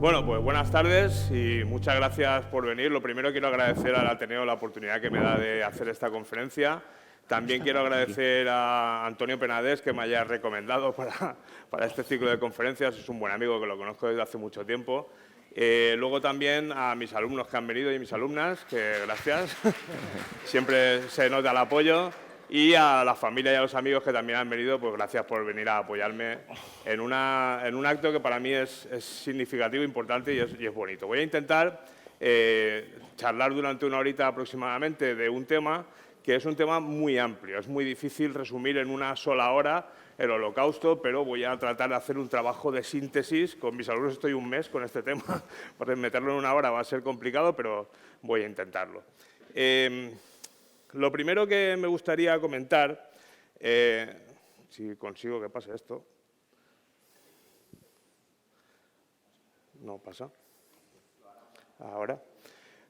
Bueno, pues buenas tardes y muchas gracias por venir. Lo primero quiero agradecer al Ateneo la oportunidad que me da de hacer esta conferencia. También quiero agradecer a Antonio Penades que me haya recomendado para este ciclo de conferencias. Es un buen amigo que lo conozco desde hace mucho tiempo. Luego también a mis alumnos que han venido y mis alumnas, que gracias. Siempre se nota el apoyo. Y a la familia y a los amigos que también han venido, pues gracias por venir a apoyarme en un acto que para mí es significativo, importante y es bonito. Voy a intentar charlar durante una horita aproximadamente de un tema que es un tema muy amplio. Es muy difícil resumir en una sola hora el Holocausto, pero voy a tratar de hacer un trabajo de síntesis. Con mis alumnos estoy un mes con este tema, porque meterlo en una hora va a ser complicado, pero voy a intentarlo. Lo primero que me gustaría comentar, si consigo que pase esto. No pasa. Ahora.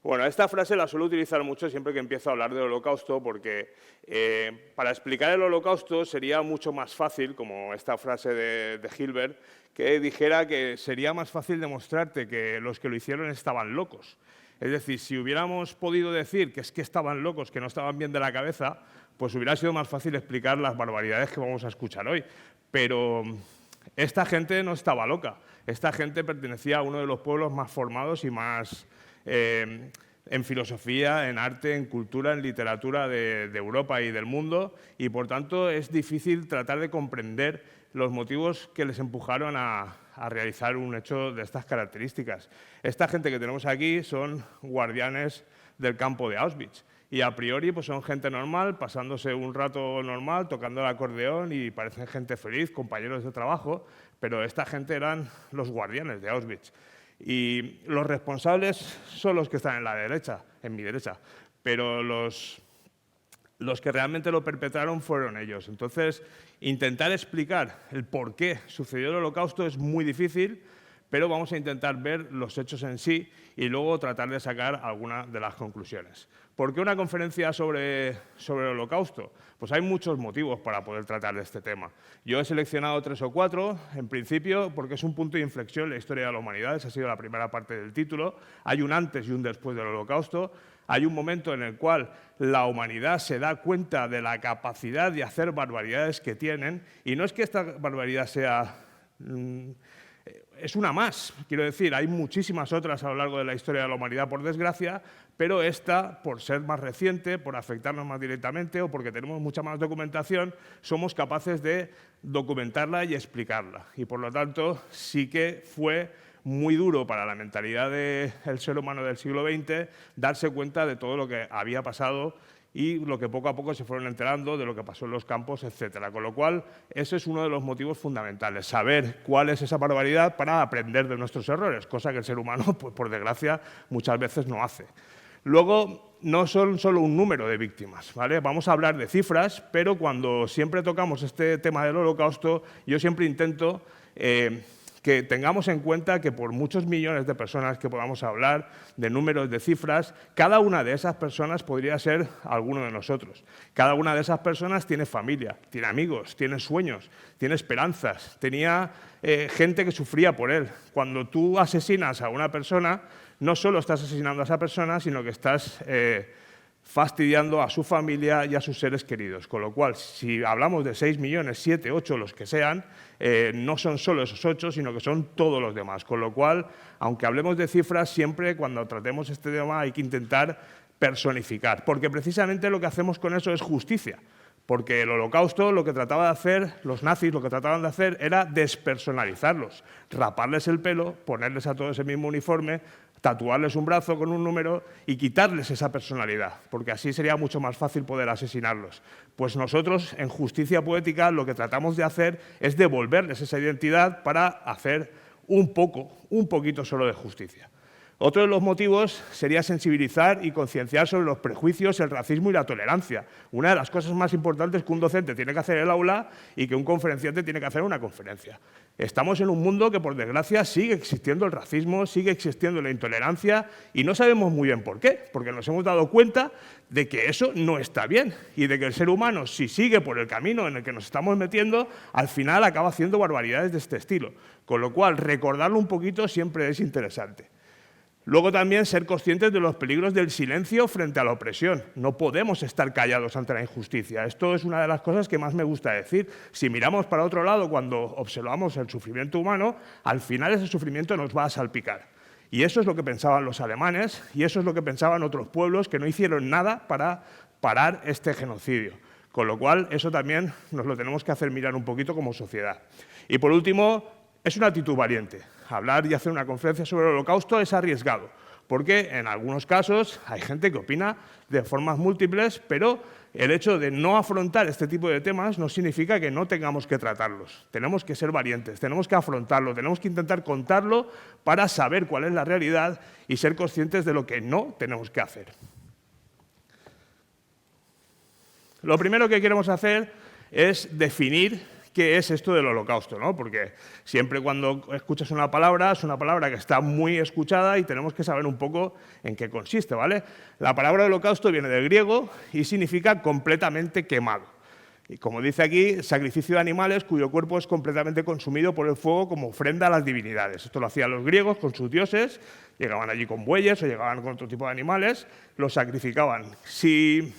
Bueno, esta frase la suelo utilizar mucho siempre que empiezo a hablar del Holocausto porque para explicar el Holocausto sería mucho más fácil, como esta frase de Hilbert, que dijera que sería más fácil demostrarte que los que lo hicieron estaban locos. Es decir, si hubiéramos podido decir que es que estaban locos, que no estaban bien de la cabeza, pues hubiera sido más fácil explicar las barbaridades que vamos a escuchar hoy. Pero esta gente no estaba loca. Esta gente pertenecía a uno de los pueblos más formados y más en filosofía, en arte, en cultura, en literatura de Europa y del mundo, y por tanto es difícil tratar de comprender los motivos que les empujaron a realizar un hecho de estas características. Esta gente que tenemos aquí son guardianes del campo de Auschwitz y a priori pues son gente normal, pasándose un rato normal, tocando el acordeón y parecen gente feliz, compañeros de trabajo, pero esta gente eran los guardianes de Auschwitz. Y los responsables son los que están en la derecha, en mi derecha, pero los que realmente lo perpetraron fueron ellos. Entonces, intentar explicar el por qué sucedió el Holocausto es muy difícil, pero vamos a intentar ver los hechos en sí y luego tratar de sacar algunas de las conclusiones. ¿Por qué una conferencia sobre el Holocausto? Pues hay muchos motivos para poder tratar de este tema. Yo he seleccionado 3 o 4, en principio, porque es un punto de inflexión en la historia de la humanidad. Esa ha sido la primera parte del título. Hay un antes y un después del Holocausto. Hay un momento en el cual la humanidad se da cuenta de la capacidad de hacer barbaridades que tienen, y no es que esta barbaridad sea... es una más, quiero decir, hay muchísimas otras a lo largo de la historia de la humanidad, por desgracia, pero esta, por ser más reciente, por afectarnos más directamente o porque tenemos mucha más documentación, somos capaces de documentarla y explicarla. Y por lo tanto, sí que fue muy duro para la mentalidad del ser humano del siglo XX darse cuenta de todo lo que había pasado y lo que poco a poco se fueron enterando de lo que pasó en los campos, etcétera. Con lo cual, ese es uno de los motivos fundamentales, saber cuál es esa barbaridad para aprender de nuestros errores, cosa que el ser humano, pues, por desgracia, muchas veces no hace. Luego, no son solo un número de víctimas, ¿vale? Vamos a hablar de cifras, pero cuando siempre tocamos este tema del Holocausto, yo siempre intento que tengamos en cuenta que por muchos millones de personas que podamos hablar, de números, de cifras, cada una de esas personas podría ser alguno de nosotros. Cada una de esas personas tiene familia, tiene amigos, tiene sueños, tiene esperanzas, tenía gente que sufría por él. Cuando tú asesinas a una persona, no solo estás asesinando a esa persona, sino que estás fastidiando a su familia y a sus seres queridos. Con lo cual, si hablamos de 6 millones, 7, 8, los que sean, no son solo esos 8, sino que son todos los demás. Con lo cual, aunque hablemos de cifras, siempre cuando tratemos este tema hay que intentar personificar, porque precisamente lo que hacemos con eso es justicia. Porque el Holocausto lo que trataba de hacer, los nazis lo que trataban de hacer era despersonalizarlos, raparles el pelo, ponerles a todos el mismo uniforme, tatuarles un brazo con un número y quitarles esa personalidad, porque así sería mucho más fácil poder asesinarlos. Pues nosotros, en Justicia Poética, lo que tratamos de hacer es devolverles esa identidad para hacer un poquito solo de justicia. Otro de los motivos sería sensibilizar y concienciar sobre los prejuicios, el racismo y la tolerancia. Una de las cosas más importantes que un docente tiene que hacer en el aula y que un conferenciante tiene que hacer en una conferencia. Estamos en un mundo que, por desgracia, sigue existiendo el racismo, sigue existiendo la intolerancia y no sabemos muy bien por qué, porque nos hemos dado cuenta de que eso no está bien y de que el ser humano, si sigue por el camino en el que nos estamos metiendo, al final acaba haciendo barbaridades de este estilo. Con lo cual, recordarlo un poquito siempre es interesante. Luego también ser conscientes de los peligros del silencio frente a la opresión. No podemos estar callados ante la injusticia. Esto es una de las cosas que más me gusta decir. Si miramos para otro lado cuando observamos el sufrimiento humano, al final ese sufrimiento nos va a salpicar. Y eso es lo que pensaban los alemanes y eso es lo que pensaban otros pueblos que no hicieron nada para parar este genocidio. Con lo cual, eso también nos lo tenemos que hacer mirar un poquito como sociedad. Y por último, es una actitud valiente. Hablar y hacer una conferencia sobre el Holocausto es arriesgado, porque en algunos casos hay gente que opina de formas múltiples, pero el hecho de no afrontar este tipo de temas no significa que no tengamos que tratarlos. Tenemos que ser valientes, tenemos que afrontarlo, tenemos que intentar contarlo para saber cuál es la realidad y ser conscientes de lo que no tenemos que hacer. Lo primero que queremos hacer es definir qué es esto del Holocausto, ¿no? Porque siempre cuando escuchas una palabra, es una palabra que está muy escuchada y tenemos que saber un poco en qué consiste, ¿vale? La palabra Holocausto viene del griego y significa completamente quemado. Y como dice aquí, sacrificio de animales cuyo cuerpo es completamente consumido por el fuego como ofrenda a las divinidades. Esto lo hacían los griegos con sus dioses, llegaban allí con bueyes o llegaban con otro tipo de animales, los sacrificaban. Si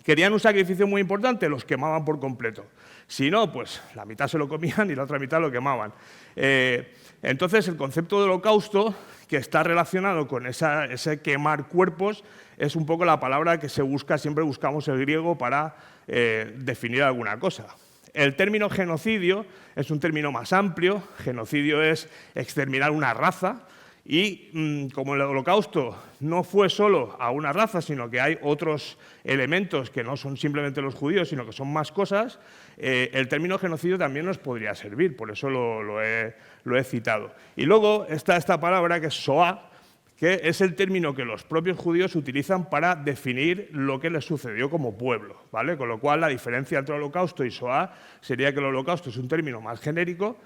querían un sacrificio muy importante, los quemaban por completo. Si no, pues la mitad se lo comían y la otra mitad lo quemaban. Entonces, el concepto de holocausto, que está relacionado con ese quemar cuerpos, es un poco la palabra que se busca, siempre buscamos el griego para definir alguna cosa. El término genocidio es un término más amplio. Genocidio es exterminar una raza. Y como el Holocausto no fue solo a una raza, sino que hay otros elementos que no son simplemente los judíos, sino que son más cosas, el término genocidio también nos podría servir, por eso lo he citado. Y luego está esta palabra que es Shoah, que es el término que los propios judíos utilizan para definir lo que les sucedió como pueblo, ¿vale? Con lo cual, la diferencia entre Holocausto y Shoah sería que el Holocausto es un término más genérico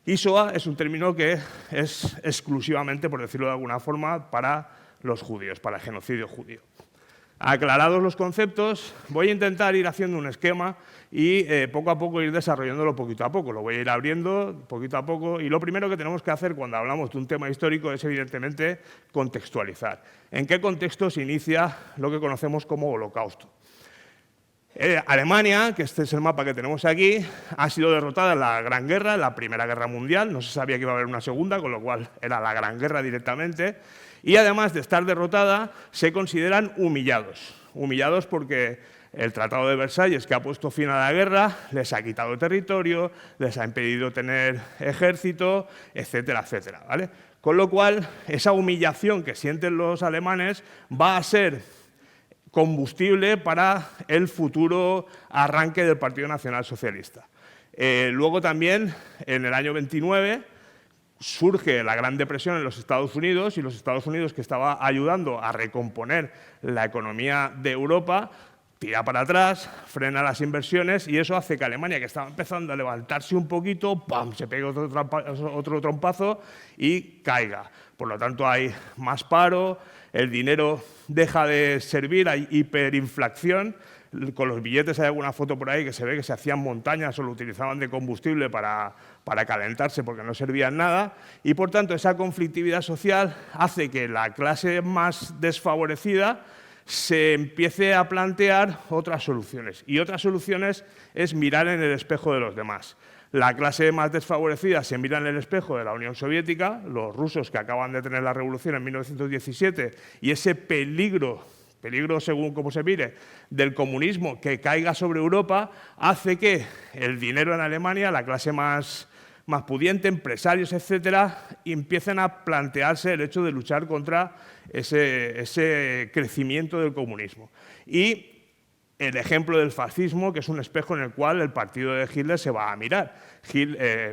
y Shoah es un término que es exclusivamente, por decirlo de alguna forma, para los judíos, para el genocidio judío. Aclarados los conceptos, voy a intentar ir haciendo un esquema y poco a poco ir desarrollándolo poquito a poco. Lo voy a ir abriendo poquito a poco y lo primero que tenemos que hacer cuando hablamos de un tema histórico es, evidentemente, contextualizar. ¿En qué contexto se inicia lo que conocemos como Holocausto? Alemania, que este es el mapa que tenemos aquí, ha sido derrotada en la Gran Guerra, en la Primera Guerra Mundial. No se sabía que iba a haber una segunda, con lo cual era la Gran Guerra directamente. Y además de estar derrotada, se consideran humillados. Humillados porque el Tratado de Versalles, que ha puesto fin a la guerra, les ha quitado territorio, les ha impedido tener ejército, etcétera, etcétera, ¿vale? Con lo cual, esa humillación que sienten los alemanes va a ser combustible para el futuro arranque del Partido Nacional Socialista. Luego también, en el año 29, surge la Gran Depresión en los Estados Unidos y los Estados Unidos, que estaba ayudando a recomponer la economía de Europa, tira para atrás, frena las inversiones y eso hace que Alemania, que estaba empezando a levantarse un poquito, ¡pam!, se pegue otro trompazo y caiga. Por lo tanto, hay más paro, el dinero deja de servir, hay hiperinflación. Con los billetes hay alguna foto por ahí que se ve que se hacían montañas o lo utilizaban de combustible para calentarse porque no servían nada. Y, por tanto, esa conflictividad social hace que la clase más desfavorecida se empiece a plantear otras soluciones. Y otras soluciones es mirar en el espejo de los demás. La clase más desfavorecida se mira en el espejo de la Unión Soviética, los rusos que acaban de tener la revolución en 1917, y ese peligro según cómo se mire, del comunismo que caiga sobre Europa, hace que el dinero en Alemania, la clase más pudiente, empresarios, etcétera, empiecen a plantearse el hecho de luchar contra ese crecimiento del comunismo. Y el ejemplo del fascismo, que es un espejo en el cual el partido de Hitler se va a mirar.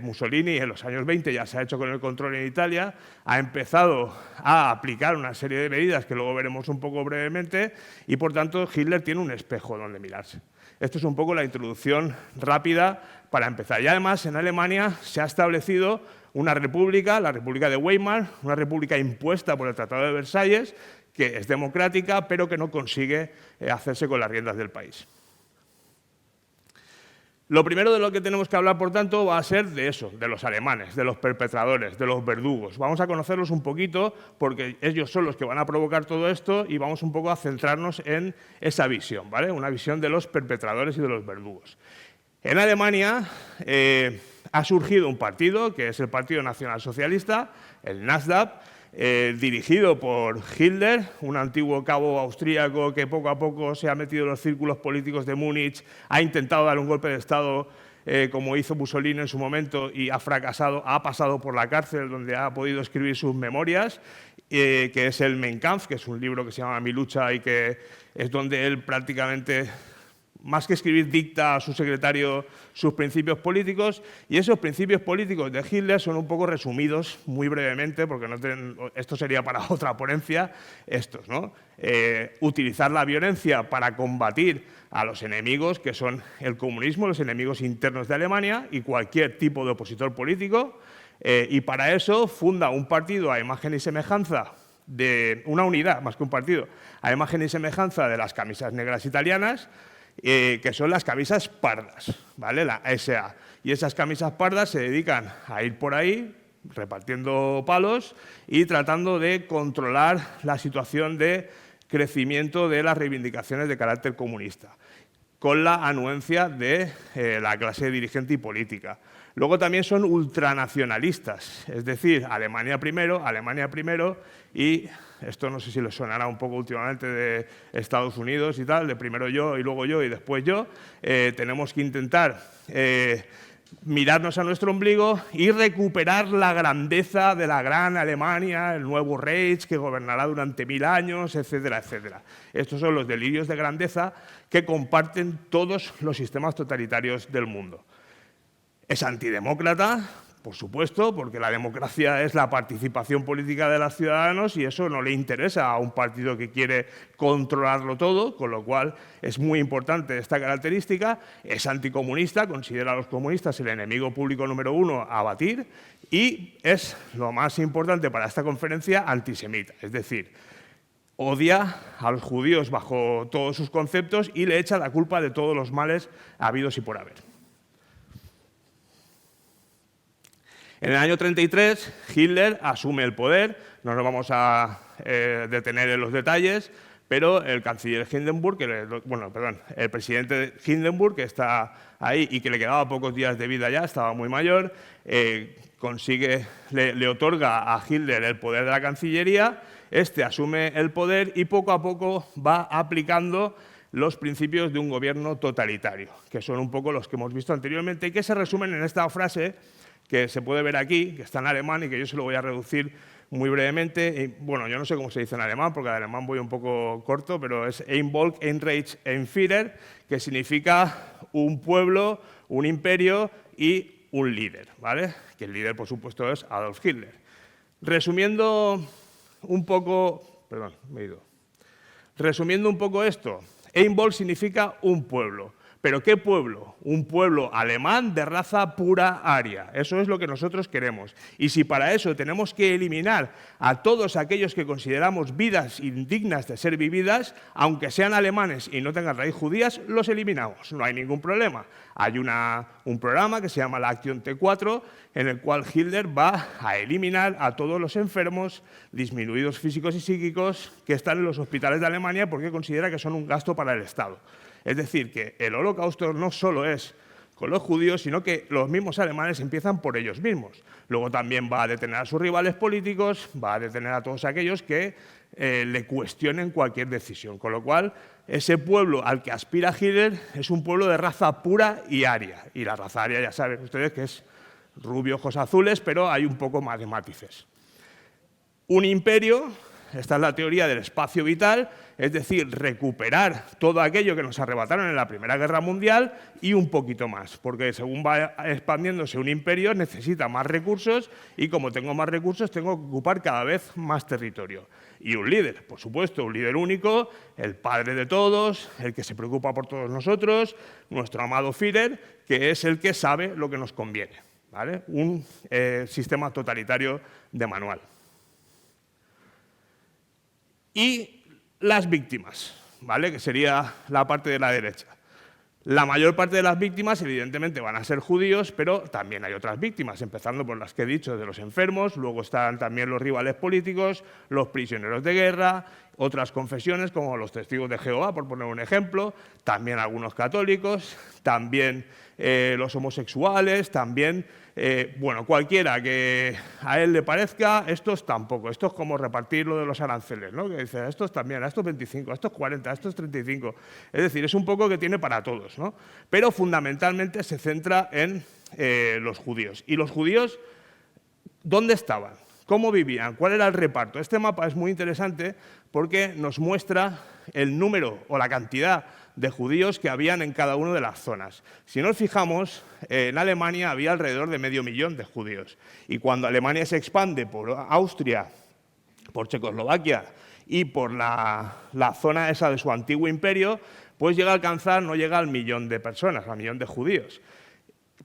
Mussolini en los años 20 ya se ha hecho con el control en Italia, ha empezado a aplicar una serie de medidas que luego veremos un poco brevemente y, por tanto, Hitler tiene un espejo donde mirarse. Esto es un poco la introducción rápida para empezar. Y además, en Alemania se ha establecido una república, la República de Weimar, una república impuesta por el Tratado de Versalles, que es democrática, pero que no consigue hacerse con las riendas del país. Lo primero de lo que tenemos que hablar, por tanto, va a ser de eso, de los alemanes, de los perpetradores, de los verdugos. Vamos a conocerlos un poquito porque ellos son los que van a provocar todo esto y vamos un poco a centrarnos en esa visión, ¿vale? Una visión de los perpetradores y de los verdugos. En Alemania ha surgido un partido, que es el Partido Nacional Socialista, el NSDAP, dirigido por Hitler, un antiguo cabo austríaco que poco a poco se ha metido en los círculos políticos de Múnich, ha intentado dar un golpe de Estado como hizo Mussolini en su momento y ha fracasado, ha pasado por la cárcel donde ha podido escribir sus memorias, que es el Mein Kampf, que es un libro que se llama Mi lucha y que es donde él prácticamente, más que escribir, dicta a su secretario sus principios políticos, y esos principios políticos de Hitler son un poco resumidos muy brevemente, porque esto sería para otra ponencia, ¿no? Utilizar la violencia para combatir a los enemigos, que son el comunismo, los enemigos internos de Alemania y cualquier tipo de opositor político, y para eso funda un partido a imagen y semejanza de una unidad, más que un partido, a imagen y semejanza de las camisas negras italianas, que son las camisas pardas, ¿vale? La SA. Y esas camisas pardas se dedican a ir por ahí repartiendo palos y tratando de controlar la situación de crecimiento de las reivindicaciones de carácter comunista, con la anuencia de la clase dirigente y política. Luego también son ultranacionalistas, es decir, Alemania primero, y esto no sé si les sonará un poco últimamente de Estados Unidos y tal, de primero yo y luego yo y después yo. Tenemos que intentar mirarnos a nuestro ombligo y recuperar la grandeza de la gran Alemania, el nuevo Reich que gobernará durante 1000 años, etcétera, etcétera. Estos son los delirios de grandeza que comparten todos los sistemas totalitarios del mundo. Es antidemócrata, por supuesto, porque la democracia es la participación política de los ciudadanos y eso no le interesa a un partido que quiere controlarlo todo, con lo cual es muy importante esta característica. Es anticomunista, considera a los comunistas el enemigo público número 1 a abatir y es, lo más importante para esta conferencia, antisemita, es decir, odia a los judíos bajo todos sus conceptos y le echa la culpa de todos los males habidos y por haber. En el año 33, Hitler asume el poder, no nos vamos a detener en los detalles, pero el canciller Hindenburg, el presidente Hindenburg, que está ahí y que le quedaba pocos días de vida ya, estaba muy mayor, le otorga a Hitler el poder de la Cancillería, este asume el poder y poco a poco va aplicando los principios de un gobierno totalitario, que son un poco los que hemos visto anteriormente y que se resumen en esta frase que se puede ver aquí, que está en alemán y que yo se lo voy a reducir muy brevemente. Bueno, yo no sé cómo se dice en alemán, porque en alemán voy un poco corto, pero es Ein Volk, ein Reich, ein Führer, que significa un pueblo, un imperio y un líder, ¿vale? Que el líder, por supuesto, es Adolf Hitler. Resumiendo un poco esto, Ein Volk significa un pueblo. ¿Pero qué pueblo? Un pueblo alemán de raza pura aria. Eso es lo que nosotros queremos. Y si para eso tenemos que eliminar a todos aquellos que consideramos vidas indignas de ser vividas, aunque sean alemanes y no tengan raíz judías, los eliminamos. No hay ningún problema. Hay un programa que se llama la Acción T4, en el cual Hitler va a eliminar a todos los enfermos, disminuidos físicos y psíquicos, que están en los hospitales de Alemania porque considera que son un gasto para el Estado. Es decir, que el Holocausto no solo es con los judíos, sino que los mismos alemanes empiezan por ellos mismos. Luego también va a detener a sus rivales políticos, va a detener a todos aquellos que le cuestionen cualquier decisión. Con lo cual, ese pueblo al que aspira Hitler es un pueblo de raza pura y aria. Y la raza aria ya saben ustedes que es rubio, ojos azules, pero hay un poco más de matices. Un imperio esta es la teoría del espacio vital, es decir, recuperar todo aquello que nos arrebataron en la Primera Guerra Mundial y un poquito más, porque según va expandiéndose un imperio necesita más recursos y como tengo más recursos tengo que ocupar cada vez más territorio. Y un líder, por supuesto, un líder único, el padre de todos, el que se preocupa por todos nosotros, nuestro amado Führer, que es el que sabe lo que nos conviene, ¿vale? Un sistema totalitario de manual. Y las víctimas, ¿vale? Que sería la parte de la derecha. La mayor parte de las víctimas, evidentemente, van a ser judíos, pero también hay otras víctimas, empezando por las que he dicho de los enfermos, luego están también los rivales políticos, los prisioneros de guerra, otras confesiones como los testigos de Jehová, por poner un ejemplo, también algunos católicos, también los homosexuales, también, bueno, cualquiera que a él le parezca, estos tampoco. Esto es como repartir lo de los aranceles, ¿no? Que dice, a estos también, a estos 25, a estos 40, a estos 35. Es decir, es un poco que tiene para todos, ¿no? Pero fundamentalmente se centra en los judíos. ¿Y los judíos dónde estaban? ¿Cómo vivían? ¿Cuál era el reparto? Este mapa es muy interesante porque nos muestra el número o la cantidad de judíos que habían en cada una de las zonas. Si nos fijamos, en Alemania había alrededor de 500.000 de judíos. Y cuando Alemania se expande por Austria, por Checoslovaquia y por la zona esa de su antiguo imperio, pues llega a alcanzar, no llega al 1.000.000 de personas, al 1.000.000 de judíos.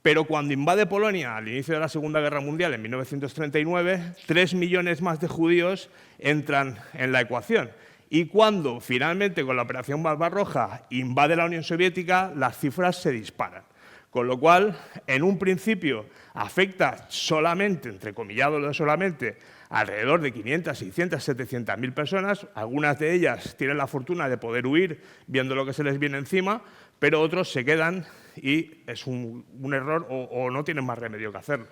Pero cuando invade Polonia al inicio de la Segunda Guerra Mundial, en 1939, 3 millones más de judíos entran en la ecuación. Y cuando finalmente, con la Operación Barbarroja, invade la Unión Soviética, las cifras se disparan. Con lo cual, en un principio, afecta solamente, entrecomillado lo de solamente, alrededor de 500, 600, 700.000 personas. Algunas de ellas tienen la fortuna de poder huir viendo lo que se les viene encima, pero otros se quedan y es un error o no tienen más remedio que hacerlo.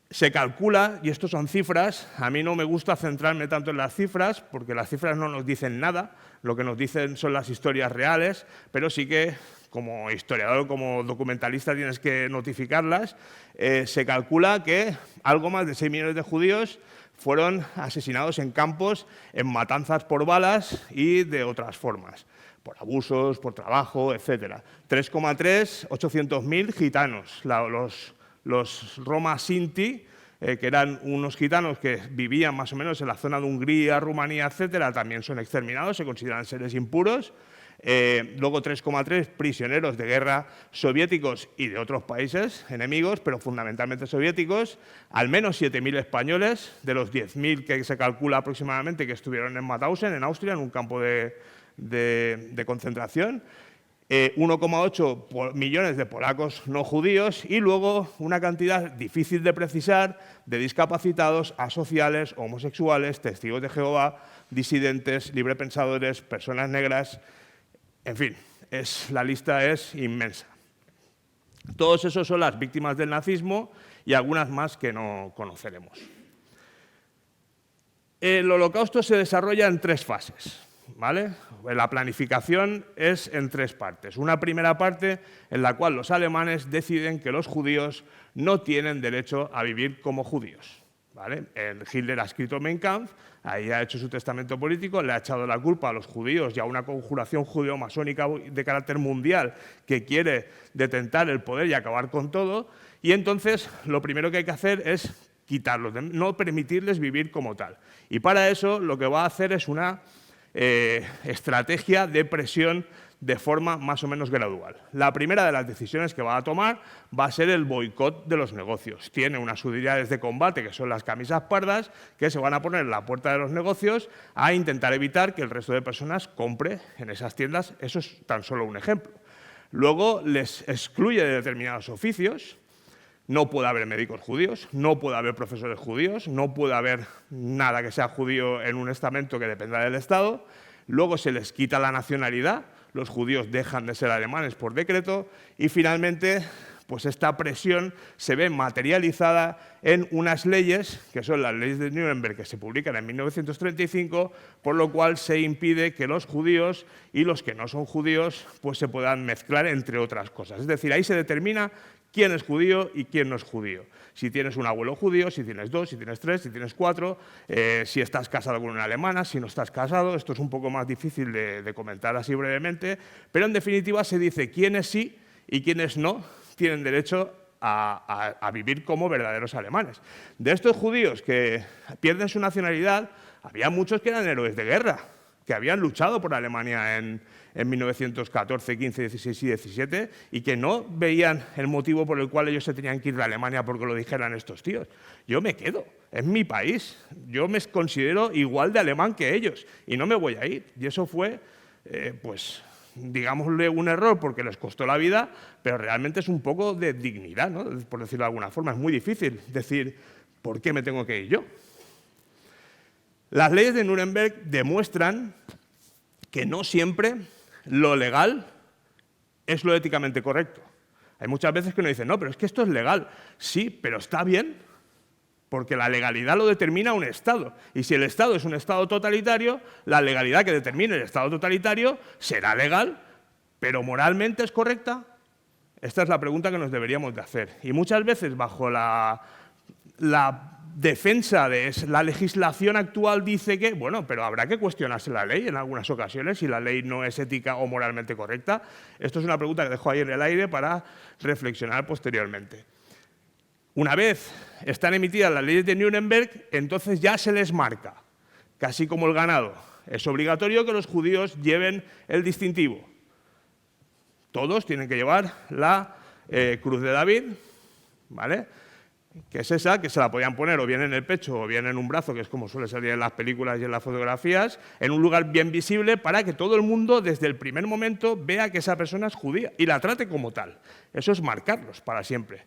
Se calcula, y esto son cifras, a mí no me gusta centrarme tanto en las cifras, porque las cifras no nos dicen nada, lo que nos dicen son las historias reales, pero sí que como historiador, como documentalista tienes que notificarlas. Se calcula que algo más de 6 millones de judíos fueron asesinados en campos, en matanzas por balas y de otras formas, por abusos, por trabajo, etc. 3,3, 800.000 gitanos, los Roma Sinti, que eran unos gitanos que vivían más o menos en la zona de Hungría, Rumanía, etc., también son exterminados, se consideran seres impuros. Luego 3,3 prisioneros de guerra soviéticos y de otros países enemigos, pero fundamentalmente soviéticos. Al menos 7.000 españoles, de los 10.000 que se calcula aproximadamente que estuvieron en Mauthausen, en Austria, en un campo de concentración. 1,8 millones de polacos no judíos y luego una cantidad difícil de precisar de discapacitados, asociales, homosexuales, testigos de Jehová, disidentes, librepensadores, personas negras, en fin, la lista es inmensa. Todos esos son las víctimas del nazismo y algunas más que no conoceremos. El Holocausto se desarrolla en 3 fases. ¿Vale? La planificación es en 3 partes. Una primera parte en la cual los alemanes deciden que los judíos no tienen derecho a vivir como judíos. ¿Vale? Hitler ha escrito Mein Kampf, ahí ha hecho su testamento político, le ha echado la culpa a los judíos y a una conjuración judeo-masónica de carácter mundial que quiere detentar el poder y acabar con todo. Y entonces lo primero que hay que hacer es quitarlos, no permitirles vivir como tal. Y para eso lo que va a hacer es una estrategia de presión de forma más o menos gradual. La primera de las decisiones que va a tomar va a ser el boicot de los negocios. Tiene unas unidades de combate, que son las camisas pardas, que se van a poner en la puerta de los negocios a intentar evitar que el resto de personas compre en esas tiendas. Eso es tan solo un ejemplo. Luego les excluye de determinados oficios. No puede haber médicos judíos, no puede haber profesores judíos, no puede haber nada que sea judío en un estamento que dependa del Estado. Luego se les quita la nacionalidad, los judíos dejan de ser alemanes por decreto y finalmente pues esta presión se ve materializada en unas leyes, que son las leyes de Nuremberg, que se publican en 1935, por lo cual se impide que los judíos y los que no son judíos pues se puedan mezclar, entre otras cosas. Es decir, ahí se determina quién es judío y quién no es judío. Si tienes un abuelo judío, si tienes 2, si tienes 3, si tienes 4, si estás casado con una alemana, si no estás casado. Esto es un poco más difícil de comentar así brevemente, pero en definitiva se dice quiénes sí y quiénes no tienen derecho a vivir como verdaderos alemanes. De estos judíos que pierden su nacionalidad, había muchos que eran héroes de guerra, que habían luchado por Alemania en 1914, 15, 16 y 17 y que no veían el motivo por el cual ellos se tenían que ir de Alemania porque lo dijeran estos tíos. Yo me quedo, es mi país, yo me considero igual de alemán que ellos y no me voy a ir. Y eso fue, pues, digámosle un error porque les costó la vida, pero realmente es un poco de dignidad, ¿no? Por decirlo de alguna forma. Es muy difícil decir, ¿por qué me tengo que ir yo? Las leyes de Nuremberg demuestran que no siempre lo legal es lo éticamente correcto. Hay muchas veces que uno dice, no, pero es que esto es legal. Sí, pero está bien, porque la legalidad lo determina un Estado. Y si el Estado es un Estado totalitario, la legalidad que determine el Estado totalitario será legal, pero ¿moralmente es correcta? Esta es la pregunta que nos deberíamos de hacer. Y muchas veces, bajo la defensa de la legislación actual, dice que, bueno, pero habrá que cuestionarse la ley en algunas ocasiones si la ley no es ética o moralmente correcta. Esto es una pregunta que dejo ahí en el aire para reflexionar posteriormente. Una vez están emitidas las leyes de Nuremberg, entonces ya se les marca, casi como el ganado. Es obligatorio que los judíos lleven el distintivo. Todos tienen que llevar la Cruz de David, ¿vale?, que es esa, que se la podían poner o bien en el pecho o bien en un brazo, que es como suele salir en las películas y en las fotografías, en un lugar bien visible para que todo el mundo desde el primer momento vea que esa persona es judía y la trate como tal. Eso es marcarlos para siempre,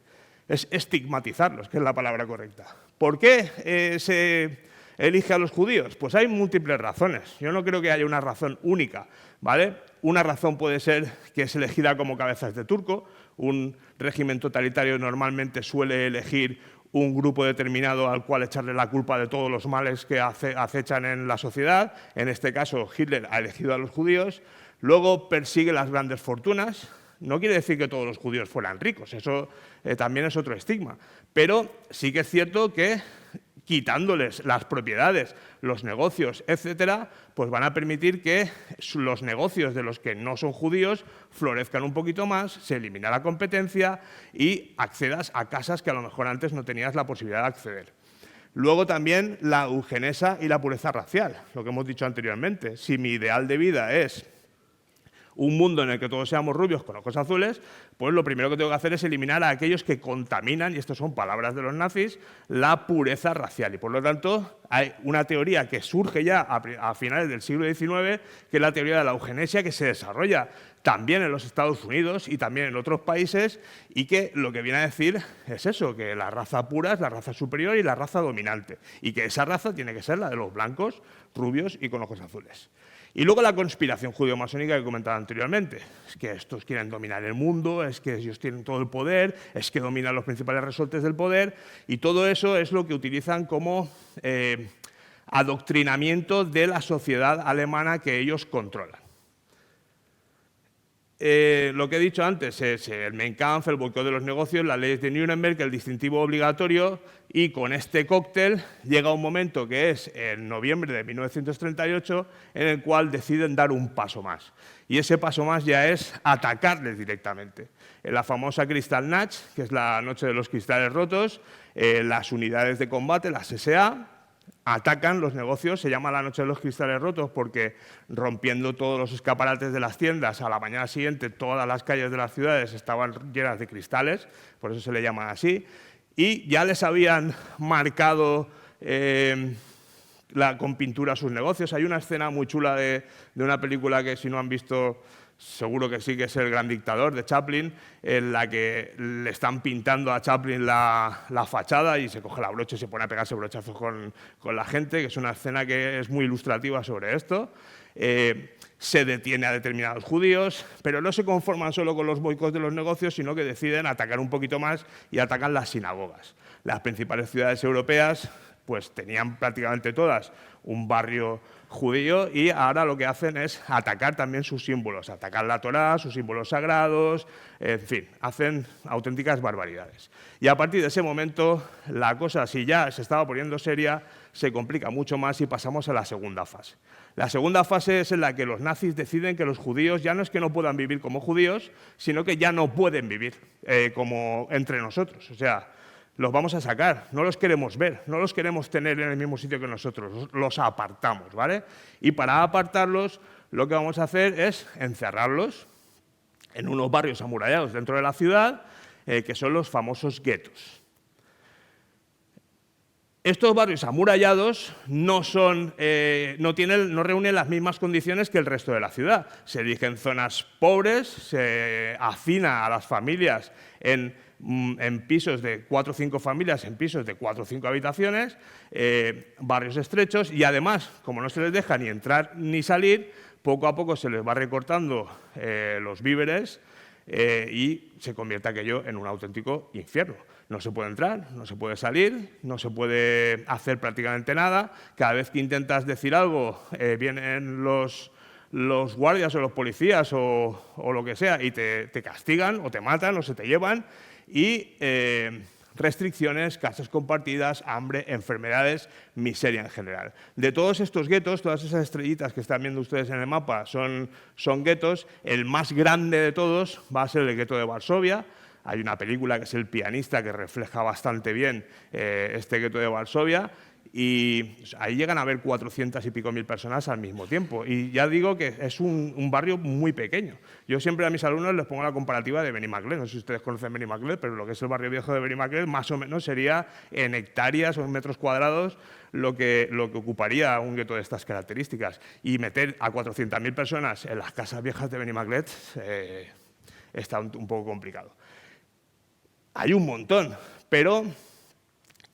es estigmatizarlos, que es la palabra correcta. ¿Por qué se elige a los judíos? Pues hay múltiples razones. Yo no creo que haya una razón única, ¿vale? Una razón puede ser que es elegida como cabezas de turco. Un régimen totalitario normalmente suele elegir un grupo determinado al cual echarle la culpa de todos los males que acechan en la sociedad. En este caso, Hitler ha elegido a los judíos. Luego persigue las grandes fortunas. No quiere decir que todos los judíos fueran ricos, eso también es otro estigma. Pero sí que es cierto que quitándoles las propiedades, los negocios, etcétera, pues van a permitir que los negocios de los que no son judíos florezcan un poquito más, se elimina la competencia y accedas a casas que a lo mejor antes no tenías la posibilidad de acceder. Luego también la eugenesia y la pureza racial, lo que hemos dicho anteriormente. Si mi ideal de vida es un mundo en el que todos seamos rubios con ojos azules, pues lo primero que tengo que hacer es eliminar a aquellos que contaminan, y estas son palabras de los nazis, la pureza racial. Y por lo tanto, hay una teoría que surge ya a finales del siglo XIX, que es la teoría de la eugenesia, que se desarrolla también en los Estados Unidos y también en otros países, y que lo que viene a decir es eso, que la raza pura es la raza superior y la raza dominante, y que esa raza tiene que ser la de los blancos, rubios y con ojos azules. Y luego la conspiración judeo-masónica que comentaba anteriormente. Es que estos quieren dominar el mundo, es que ellos tienen todo el poder, es que dominan los principales resortes del poder, y todo eso es lo que utilizan como adoctrinamiento de la sociedad alemana que ellos controlan. Lo que he dicho antes es el Mein Kampf, el boicot de los negocios, las leyes de Nuremberg, el distintivo obligatorio, y con este cóctel llega un momento que es en noviembre de 1938 en el cual deciden dar un paso más. Y ese paso más ya es atacarles directamente. En la famosa Kristallnacht, que es la noche de los cristales rotos, las unidades de combate, las SA, atacan los negocios. Se llama la noche de los cristales rotos porque rompiendo todos los escaparates de las tiendas, a la mañana siguiente todas las calles de las ciudades estaban llenas de cristales, por eso se le llama así, y ya les habían marcado con pintura sus negocios. Hay una escena muy chula de una película que si no han visto seguro que sí, que es El gran dictador de Chaplin, en la que le están pintando a Chaplin la fachada y se coge la brocha y se pone a pegarse brochazos con la gente, que es una escena que es muy ilustrativa sobre esto. Se detiene a determinados judíos, pero no se conforman solo con los boicots de los negocios, sino que deciden atacar un poquito más y atacan las sinagogas. Las principales ciudades europeas pues tenían prácticamente todas un barrio judío y ahora lo que hacen es atacar también sus símbolos, atacar la Torá, sus símbolos sagrados, en fin, hacen auténticas barbaridades. Y a partir de ese momento, la cosa, si ya se estaba poniendo seria, se complica mucho más y pasamos a la segunda fase. La segunda fase es en la que los nazis deciden que los judíos ya no es que no puedan vivir como judíos, sino que ya no pueden vivir como entre nosotros. O sea, los vamos a sacar, no los queremos ver, no los queremos tener en el mismo sitio que nosotros, los apartamos, ¿vale? Y para apartarlos, lo que vamos a hacer es encerrarlos en unos barrios amurallados dentro de la ciudad, que son los famosos guetos. Estos barrios amurallados no reúnen las mismas condiciones que el resto de la ciudad. Se eligen zonas pobres, se hacina a las familias en pisos de 4 o 5 familias, en pisos de 4 o 5 habitaciones, barrios estrechos y además, como no se les deja ni entrar ni salir, poco a poco se les va recortando los víveres y se convierte aquello en un auténtico infierno. No se puede entrar, no se puede salir, no se puede hacer prácticamente nada. Cada vez que intentas decir algo, vienen los guardias o los policías o lo que sea y te castigan o te matan o se te llevan. Y restricciones, casas compartidas, hambre, enfermedades, miseria en general. De todos estos guetos, todas esas estrellitas que están viendo ustedes en el mapa son guetos. El más grande de todos va a ser el gueto de Varsovia. Hay una película que es El pianista que refleja bastante bien este gueto de Varsovia y ahí llegan a haber 400 y pico mil personas al mismo tiempo. Y ya digo que es un barrio muy pequeño. Yo siempre a mis alumnos les pongo la comparativa de Benimaclet. No sé si ustedes conocen Benimaclet, pero lo que es el barrio viejo de Benimaclet más o menos sería en hectáreas o en metros cuadrados lo que ocuparía un gueto de estas características. Y meter a 400.000 personas en las casas viejas de Benimaclet está un poco complicado. Hay un montón, pero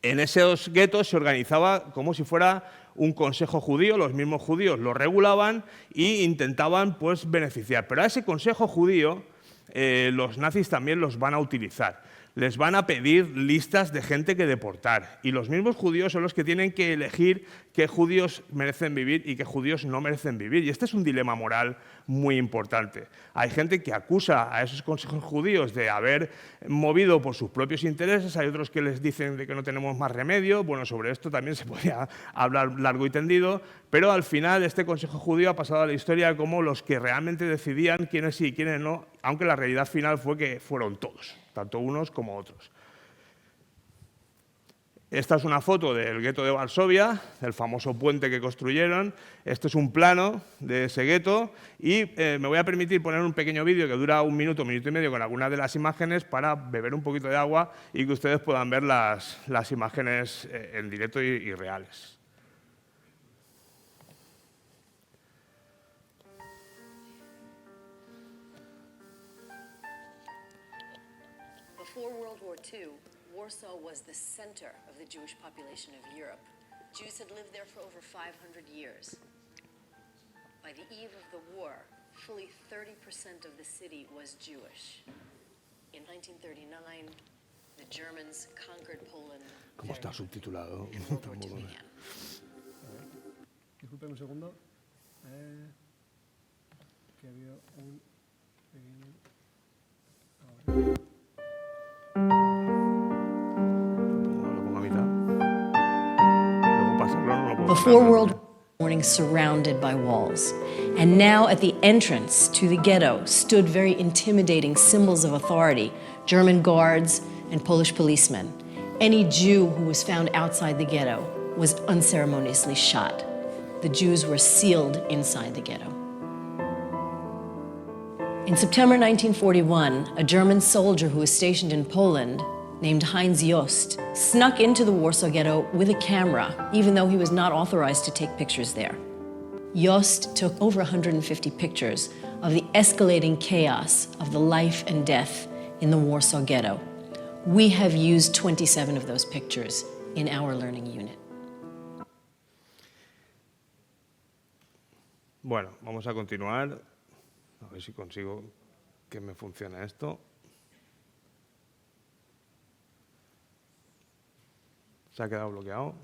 en esos guetos se organizaba como si fuera un consejo judío, los mismos judíos lo regulaban e intentaban pues, beneficiar. Pero a ese consejo judío los nazis también los van a utilizar. Les van a pedir listas de gente que deportar y los mismos judíos son los que tienen que elegir qué judíos merecen vivir y qué judíos no merecen vivir. Y este es un dilema moral muy importante. Hay gente que acusa a esos consejos judíos de haber movido por sus propios intereses, hay otros que les dicen de que no tenemos más remedio. Bueno, sobre esto también se podría hablar largo y tendido, pero al final este consejo judío ha pasado a la historia como los que realmente decidían quiénes sí y quiénes no, aunque la realidad final fue que fueron todos, tanto unos como otros. Esta es una foto del gueto de Varsovia, del famoso puente que construyeron. Este es un plano de ese gueto y me voy a permitir poner un pequeño vídeo que dura 1 minuto, 1 minuto y medio con algunas de las imágenes para beber un poquito de agua y que ustedes puedan ver las imágenes en directo y reales. Before World War II, Warsaw was the center of the Jewish population of Europe. Jews had lived there for over 500 years. By the eve of the war, fully 30% of the city was Jewish. In 1939, the Germans conquered Poland. ¿Cómo está subtitulado? Disculpe un segundo. Que había un pequeño... Before World War morning surrounded by walls. And now at the entrance to the ghetto stood very intimidating symbols of authority, German guards and Polish policemen. Any Jew who was found outside the ghetto was unceremoniously shot. The Jews were sealed inside the ghetto. In September 1941, a German soldier who was stationed in Poland named Heinz Jost snuck into the Warsaw Ghetto with a camera, even though he was not authorized to take pictures there. Jost took over 150 pictures of the escalating chaos of the life and death in the Warsaw Ghetto. We have used 27 of those pictures in our learning unit. Bueno, vamos a continuar. A ver si consigo que me funcione esto. Se ha quedado bloqueado.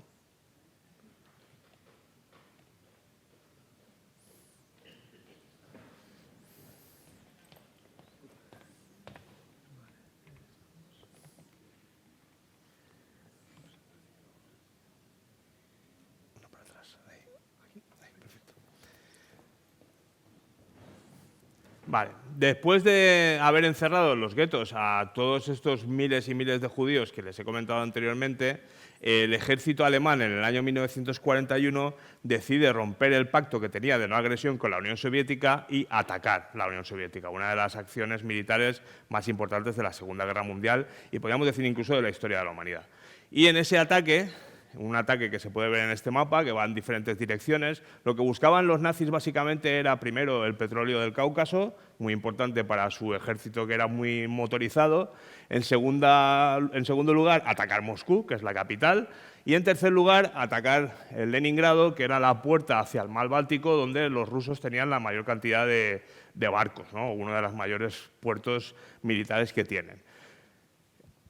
Vale. Después de haber encerrado en los guetos a todos estos miles y miles de judíos que les he comentado anteriormente, el ejército alemán en el año 1941 decide romper el pacto que tenía de no agresión con la Unión Soviética y atacar la Unión Soviética, una de las acciones militares más importantes de la Segunda Guerra Mundial y podríamos decir incluso de la historia de la humanidad. Y en ese ataque, un ataque que se puede ver en este mapa, que va en diferentes direcciones, lo que buscaban los nazis básicamente era primero el petróleo del Cáucaso, muy importante para su ejército que era muy motorizado, en segundo lugar atacar Moscú, que es la capital, y en tercer lugar atacar el Leningrado, que era la puerta hacia el mar Báltico, donde los rusos tenían la mayor cantidad de barcos, ¿no? Uno de los mayores puertos militares que tienen.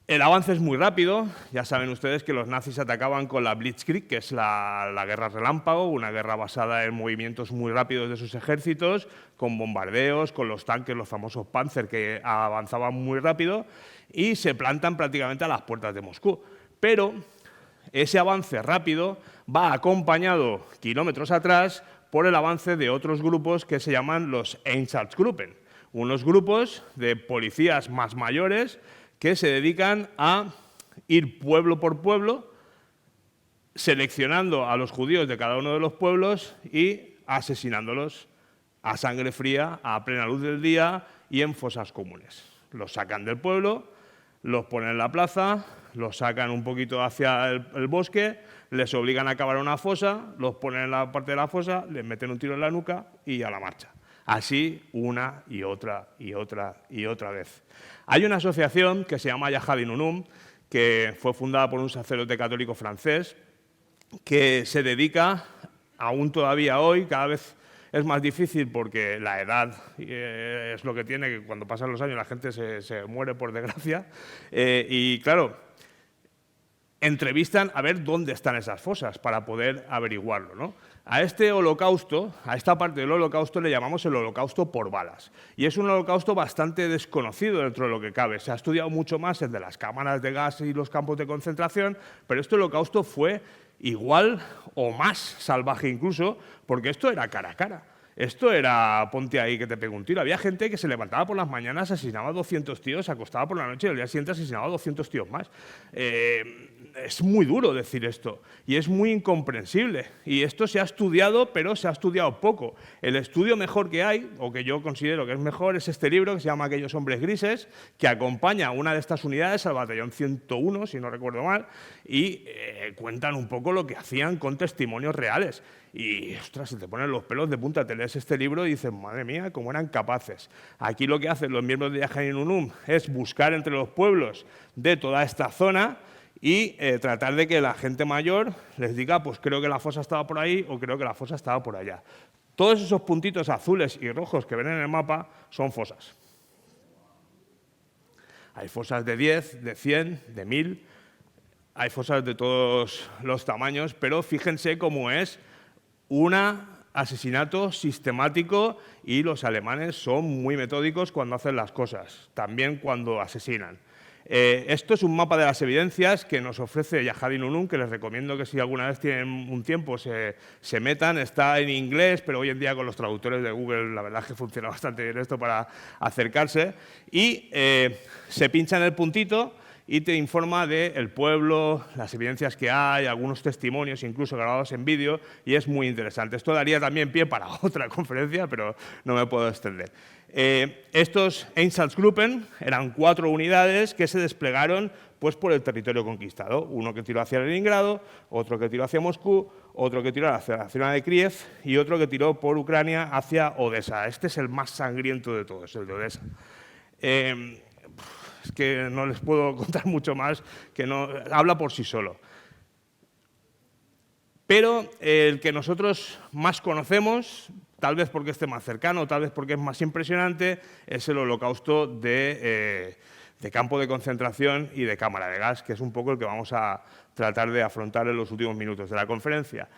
El avance es muy rápido, ya saben ustedes que los nazis atacaban con la Blitzkrieg, que es la guerra relámpago, una guerra basada en movimientos muy rápidos de sus ejércitos, con bombardeos, con los tanques, los famosos Panzer, que avanzaban muy rápido, y se plantan prácticamente a las puertas de Moscú. Pero ese avance rápido va acompañado, kilómetros atrás, por el avance de otros grupos que se llaman los Einsatzgruppen, unos grupos de policías más mayores que se dedican a ir pueblo por pueblo, seleccionando a los judíos de cada uno de los pueblos y asesinándolos a sangre fría, a plena luz del día y en fosas comunes. Los sacan del pueblo, los ponen en la plaza, los sacan un poquito hacia el bosque, les obligan a cavar una fosa, los ponen en la parte de la fosa, les meten un tiro en la nuca y a la marcha. Así una y otra y otra y otra vez. Hay una asociación que se llama Yahad Nunum, que fue fundada por un sacerdote católico francés, que se dedica, aún todavía hoy, cada vez es más difícil porque la edad es lo que tiene, que cuando pasan los años la gente se muere por desgracia, y claro, entrevistan a ver dónde están esas fosas para poder averiguarlo, ¿no? A este holocausto, a esta parte del holocausto le llamamos el holocausto por balas. Y es un holocausto bastante desconocido dentro de lo que cabe. Se ha estudiado mucho más el de las cámaras de gas y los campos de concentración, pero este holocausto fue igual o más salvaje incluso, porque esto era cara a cara. Esto era ponte ahí que te pego un tiro. Había gente que se levantaba por las mañanas, asesinaba a 200 tíos, se acostaba por la noche y al día siguiente asesinaba a 200 tíos más. Es muy duro decir esto y es muy incomprensible. Y esto se ha estudiado, pero se ha estudiado poco. El estudio mejor que hay, o que yo considero que es mejor, es este libro que se llama Aquellos hombres grises, que acompaña a una de estas unidades, al batallón 101, si no recuerdo mal, y cuentan un poco lo que hacían con testimonios reales. Y, ostras, se te ponen los pelos de punta, te lees este libro y dices, madre mía, cómo eran capaces. Aquí lo que hacen los miembros de Yahad Nunum es buscar entre los pueblos de toda esta zona y tratar de que la gente mayor les diga, pues creo que la fosa estaba por ahí o creo que la fosa estaba por allá. Todos esos puntitos azules y rojos que ven en el mapa son fosas. Hay fosas de 10, de 100, de 1000, hay fosas de todos los tamaños, pero fíjense cómo es un asesinato sistemático y los alemanes son muy metódicos cuando hacen las cosas, también cuando asesinan. Esto es un mapa de las evidencias que nos ofrece Yahad Nunum, que les recomiendo que si alguna vez tienen un tiempo se metan. Está en inglés, pero hoy en día con los traductores de Google la verdad es que funciona bastante bien esto para acercarse. Y se pincha en el puntito y te informa del pueblo, las evidencias que hay, algunos testimonios incluso grabados en vídeo, y es muy interesante. Esto daría también pie para otra conferencia, pero no me puedo extender. Estos Einsatzgruppen eran 4 unidades que se desplegaron pues, por el territorio conquistado. Uno que tiró hacia Leningrado, otro que tiró hacia Moscú, otro que tiró hacia la zona de Kiev y otro que tiró por Ucrania hacia Odessa. Este es el más sangriento de todos, el de Odessa. Es que no les puedo contar mucho más, que no habla por sí solo. Pero el que nosotros más conocemos, tal vez porque esté más cercano, tal vez porque es más impresionante, es el holocausto de campo de concentración y de cámara de gas, que es un poco el que vamos a tratar de afrontar en los últimos minutos de la conferencia.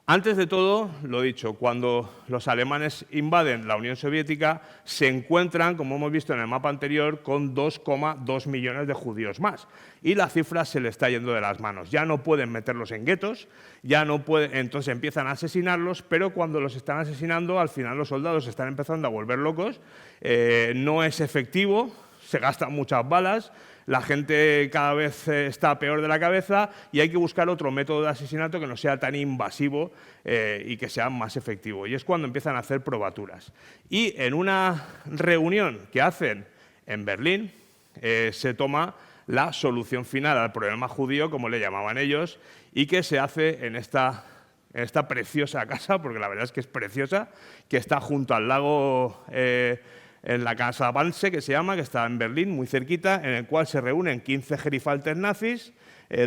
Antes de todo, lo dicho, cuando los alemanes invaden la Unión Soviética, se encuentran, como hemos visto en el mapa anterior, con 2,2 millones de judíos más. Y la cifra se le está yendo de las manos. Ya no pueden meterlos en guetos, ya no pueden, entonces empiezan a asesinarlos, pero cuando los están asesinando, al final los soldados se están empezando a volver locos, no es efectivo, se gastan muchas balas, la gente cada vez está peor de la cabeza y hay que buscar otro método de asesinato que no sea tan invasivo y que sea más efectivo. Y es cuando empiezan a hacer probaturas. Y en una reunión que hacen en Berlín se toma la solución final al problema judío, como le llamaban ellos, y que se hace en esta preciosa casa, porque la verdad es que es preciosa, que está junto al lago en la Casa Wannsee, que se llama, que está en Berlín, muy cerquita, en el cual se reúnen 15 gerifaltes nazis,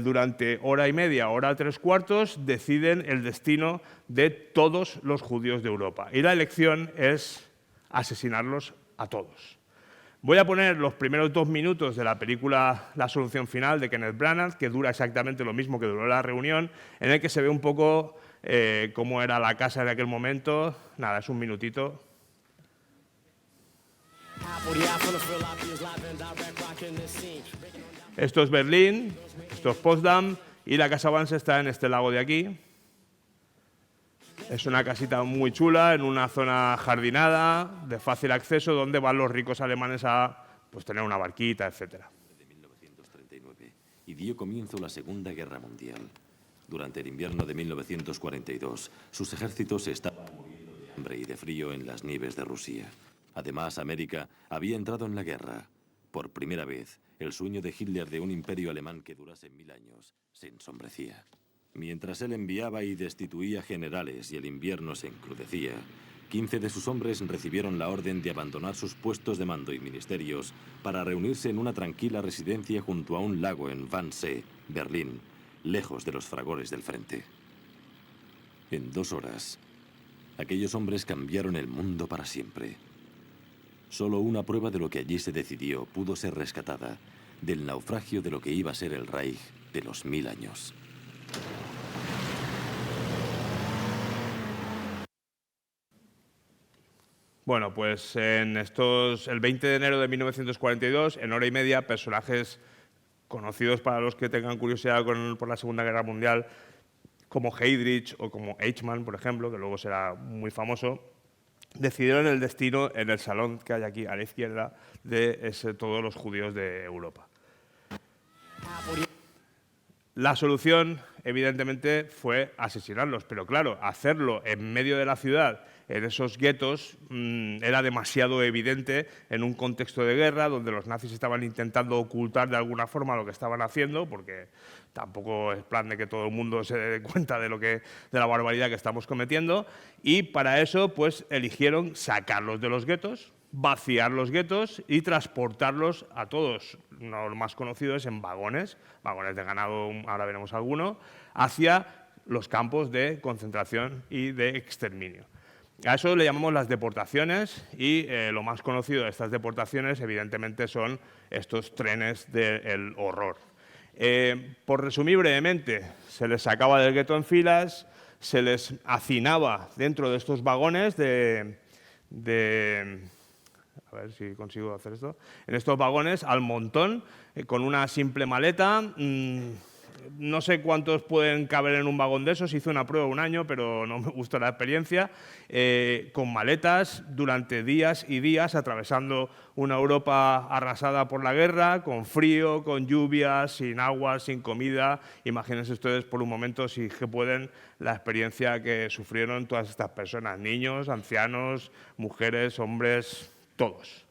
durante hora y media, hora 3/4, deciden el destino de todos los judíos de Europa. Y la elección es asesinarlos a todos. Voy a poner los primeros 2 minutos de la película La solución final, de Kenneth Branagh, que dura exactamente lo mismo que duró la reunión, en el que se ve un poco cómo era la casa en aquel momento. Nada, es un minutito. Esto es Berlín, esto es Potsdam y la Casa Wannsee está en este lago de aquí. Es una casita muy chula, en una zona jardinada, de fácil acceso, donde van los ricos alemanes a pues, tener una barquita, etc. De 1939 y dio comienzo la Segunda Guerra Mundial. Durante el invierno de 1942, sus ejércitos estaban muriendo de hambre y de frío en las nieves de Rusia. Además, América había entrado en la guerra. Por primera vez, el sueño de Hitler de un imperio alemán que durase 1000 años se ensombrecía. Mientras él enviaba y destituía generales y el invierno se encrudecía, 15 de sus hombres recibieron la orden de abandonar sus puestos de mando y ministerios para reunirse en una tranquila residencia junto a un lago en Wannsee, Berlín, lejos de los fragores del frente. En 2 horas, aquellos hombres cambiaron el mundo para siempre. Solo una prueba de lo que allí se decidió pudo ser rescatada, del naufragio de lo que iba a ser el Reich de los 1000 años. Bueno, pues el 20 de enero de 1942, en hora y media, personajes conocidos para los que tengan curiosidad por la Segunda Guerra Mundial, como Heydrich o como Eichmann, por ejemplo, que luego será muy famoso, decidieron el destino en el salón que hay aquí a la izquierda de todos los judíos de Europa. La solución, evidentemente, fue asesinarlos, pero claro, hacerlo en medio de la ciudad, en esos guetos, era demasiado evidente en un contexto de guerra donde los nazis estaban intentando ocultar de alguna forma lo que estaban haciendo, porque tampoco es plan de que todo el mundo se dé cuenta de la barbaridad que estamos cometiendo, y para eso pues eligieron sacarlos de los guetos, vaciar los guetos y transportarlos a todos, uno de los más conocidos en vagones de ganado, ahora veremos alguno, hacia los campos de concentración y de exterminio. A eso le llamamos las deportaciones y lo más conocido de estas deportaciones, evidentemente, son estos trenes del horror. Por resumir brevemente, se les sacaba del gueto en filas, se les hacinaba dentro de estos vagones a ver si consigo hacer esto. En estos vagones al montón, con una simple maleta. No sé cuántos pueden caber en un vagón de esos. Hice una prueba un año, pero no me gustó la experiencia. Con maletas durante días y días, atravesando una Europa arrasada por la guerra, con frío, con lluvia, sin agua, sin comida. Imagínense ustedes por un momento, si que pueden, la experiencia que sufrieron todas estas personas, niños, ancianos, mujeres, hombres, todos.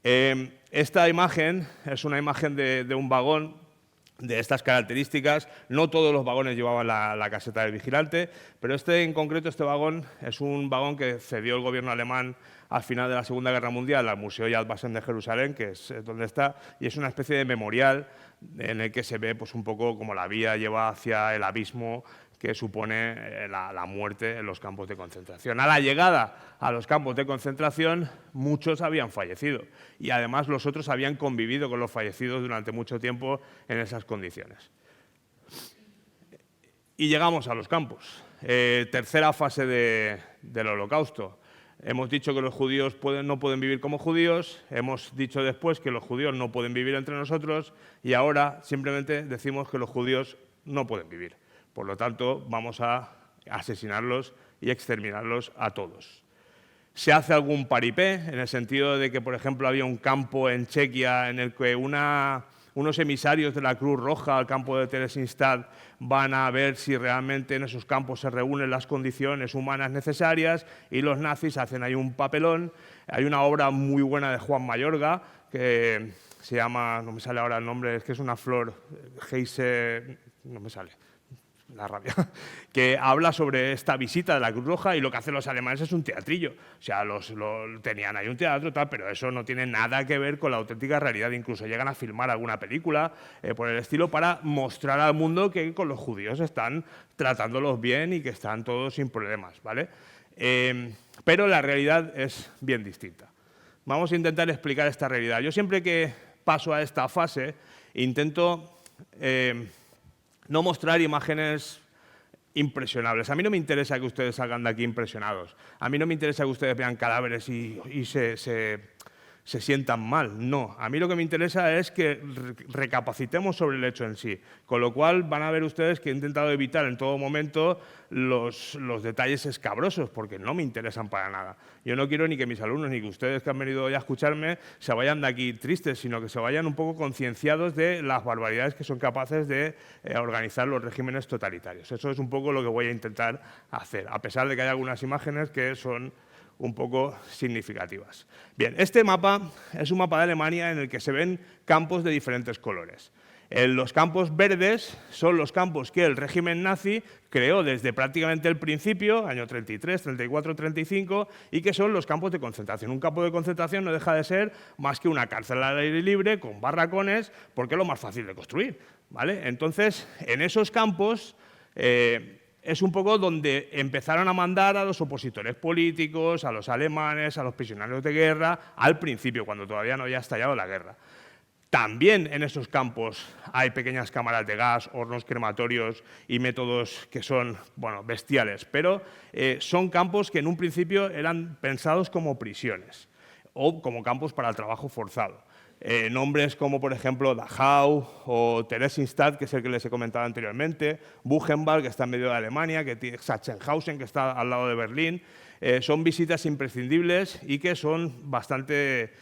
Esta imagen es una imagen de un vagón de estas características. No todos los vagones llevaban la caseta del vigilante, pero en concreto, este vagón es un vagón que cedió el gobierno alemán al final de la Segunda Guerra Mundial al Museo Yad Vashem de Jerusalén, que es donde está, y es una especie de memorial en el que se ve pues, un poco como la vía lleva hacia el abismo que supone la muerte en los campos de concentración. A la llegada a los campos de concentración, muchos habían fallecido y además los otros habían convivido con los fallecidos durante mucho tiempo en esas condiciones. Y llegamos a los campos. tercera fase del Holocausto. Hemos dicho que los judíos no pueden vivir como judíos, hemos dicho después que los judíos no pueden vivir entre nosotros y ahora simplemente decimos que los judíos no pueden vivir. Por lo tanto, vamos a asesinarlos y exterminarlos a todos. Se hace algún paripé, en el sentido de que, por ejemplo, había un campo en Chequia en el que unos emisarios de la Cruz Roja al campo de Theresienstadt van a ver si realmente en esos campos se reúnen las condiciones humanas necesarias y los nazis hacen ahí un papelón. Hay una obra muy buena de Juan Mayorga que se llama, no me sale ahora el nombre, es que es una flor, Heise, no me sale, la rabia, que habla sobre esta visita de la Cruz Roja y lo que hacen los alemanes es un teatrillo. O sea, tenían ahí un teatro, tal, pero eso no tiene nada que ver con la auténtica realidad. Incluso llegan a filmar alguna película por el estilo para mostrar al mundo que con los judíos están tratándolos bien y que están todos sin problemas, ¿vale? Pero la realidad es bien distinta. Vamos a intentar explicar esta realidad. Yo siempre que paso a esta fase intento no mostrar imágenes impresionables. A mí no me interesa que ustedes salgan de aquí impresionados. A mí no me interesa que ustedes vean cadáveres y se sientan mal. No, a mí lo que me interesa es que recapacitemos sobre el hecho en sí. Con lo cual van a ver ustedes que he intentado evitar en todo momento los detalles escabrosos, porque no me interesan para nada. Yo no quiero ni que mis alumnos ni que ustedes que han venido hoy a escucharme se vayan de aquí tristes, sino que se vayan un poco concienciados de las barbaridades que son capaces de organizar los regímenes totalitarios. Eso es un poco lo que voy a intentar hacer, a pesar de que hay algunas imágenes que son un poco significativas. Bien, este mapa es un mapa de Alemania en el que se ven campos de diferentes colores. Los campos verdes son los campos que el régimen nazi creó desde prácticamente el principio, año 33, 34, 35, y que son los campos de concentración. Un campo de concentración no deja de ser más que una cárcel al aire libre con barracones, porque es lo más fácil de construir, ¿vale? Entonces, en esos campos es un poco donde empezaron a mandar a los opositores políticos, a los alemanes, a los prisioneros de guerra, al principio, cuando todavía no había estallado la guerra. También en esos campos hay pequeñas cámaras de gas, hornos crematorios y métodos que son, bueno, bestiales, pero son campos que en un principio eran pensados como prisiones o como campos para el trabajo forzado. Nombres como, por ejemplo, Dachau o Theresienstadt, que es el que les he comentado anteriormente, Buchenwald, que está en medio de Alemania, Sachsenhausen, que está al lado de Berlín, son visitas imprescindibles y que son bastante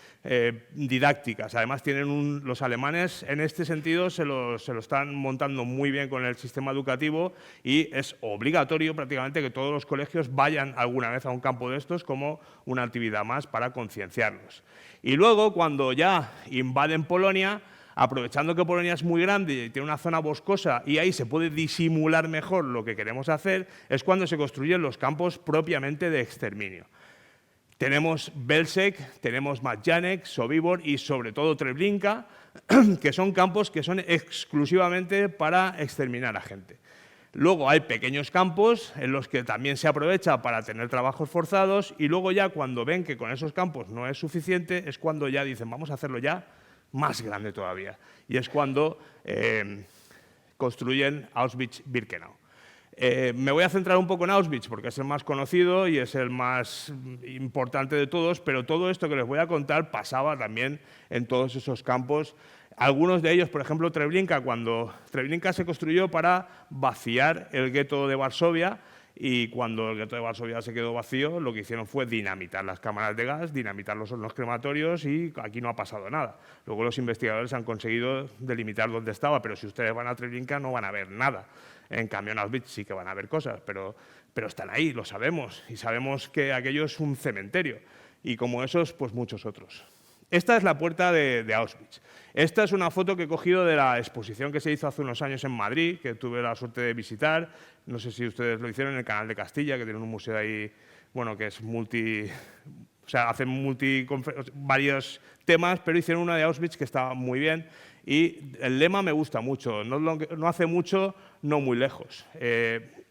didácticas. Además, tienen los alemanes, en este sentido, se lo están montando muy bien con el sistema educativo y es obligatorio prácticamente que todos los colegios vayan alguna vez a un campo de estos como una actividad más para concienciarlos. Y luego, cuando ya invaden Polonia, aprovechando que Polonia es muy grande y tiene una zona boscosa y ahí se puede disimular mejor lo que queremos hacer, es cuando se construyen los campos propiamente de exterminio. Tenemos Belzec, tenemos Majdanek, Sobibor y sobre todo Treblinka, que son campos que son exclusivamente para exterminar a gente. Luego hay pequeños campos en los que también se aprovecha para tener trabajos forzados y luego ya cuando ven que con esos campos no es suficiente es cuando ya dicen vamos a hacerlo ya más grande todavía. Y es cuando construyen Auschwitz-Birkenau. Me voy a centrar un poco en Auschwitz porque es el más conocido y es el más importante de todos, pero todo esto que les voy a contar pasaba también en todos esos campos. Algunos de ellos, por ejemplo, Treblinka, cuando Treblinka se construyó para vaciar el gueto de Varsovia y cuando el gueto de Varsovia se quedó vacío, lo que hicieron fue dinamitar las cámaras de gas, dinamitar los hornos crematorios y aquí no ha pasado nada. Luego los investigadores han conseguido delimitar dónde estaba, pero si ustedes van a Treblinka no van a ver nada. En cambio, en Auschwitz sí que van a ver cosas, pero están ahí, lo sabemos, y sabemos que aquello es un cementerio, y como esos, pues muchos otros. Esta es la puerta de Auschwitz. Esta es una foto que he cogido de la exposición que se hizo hace unos años en Madrid, que tuve la suerte de visitar. No sé si ustedes lo hicieron en el Canal de Castilla, que tienen un museo ahí, bueno, que es o sea, hacen varios temas, pero hicieron una de Auschwitz que estaba muy bien. Y el lema me gusta mucho, no hace mucho, no muy lejos.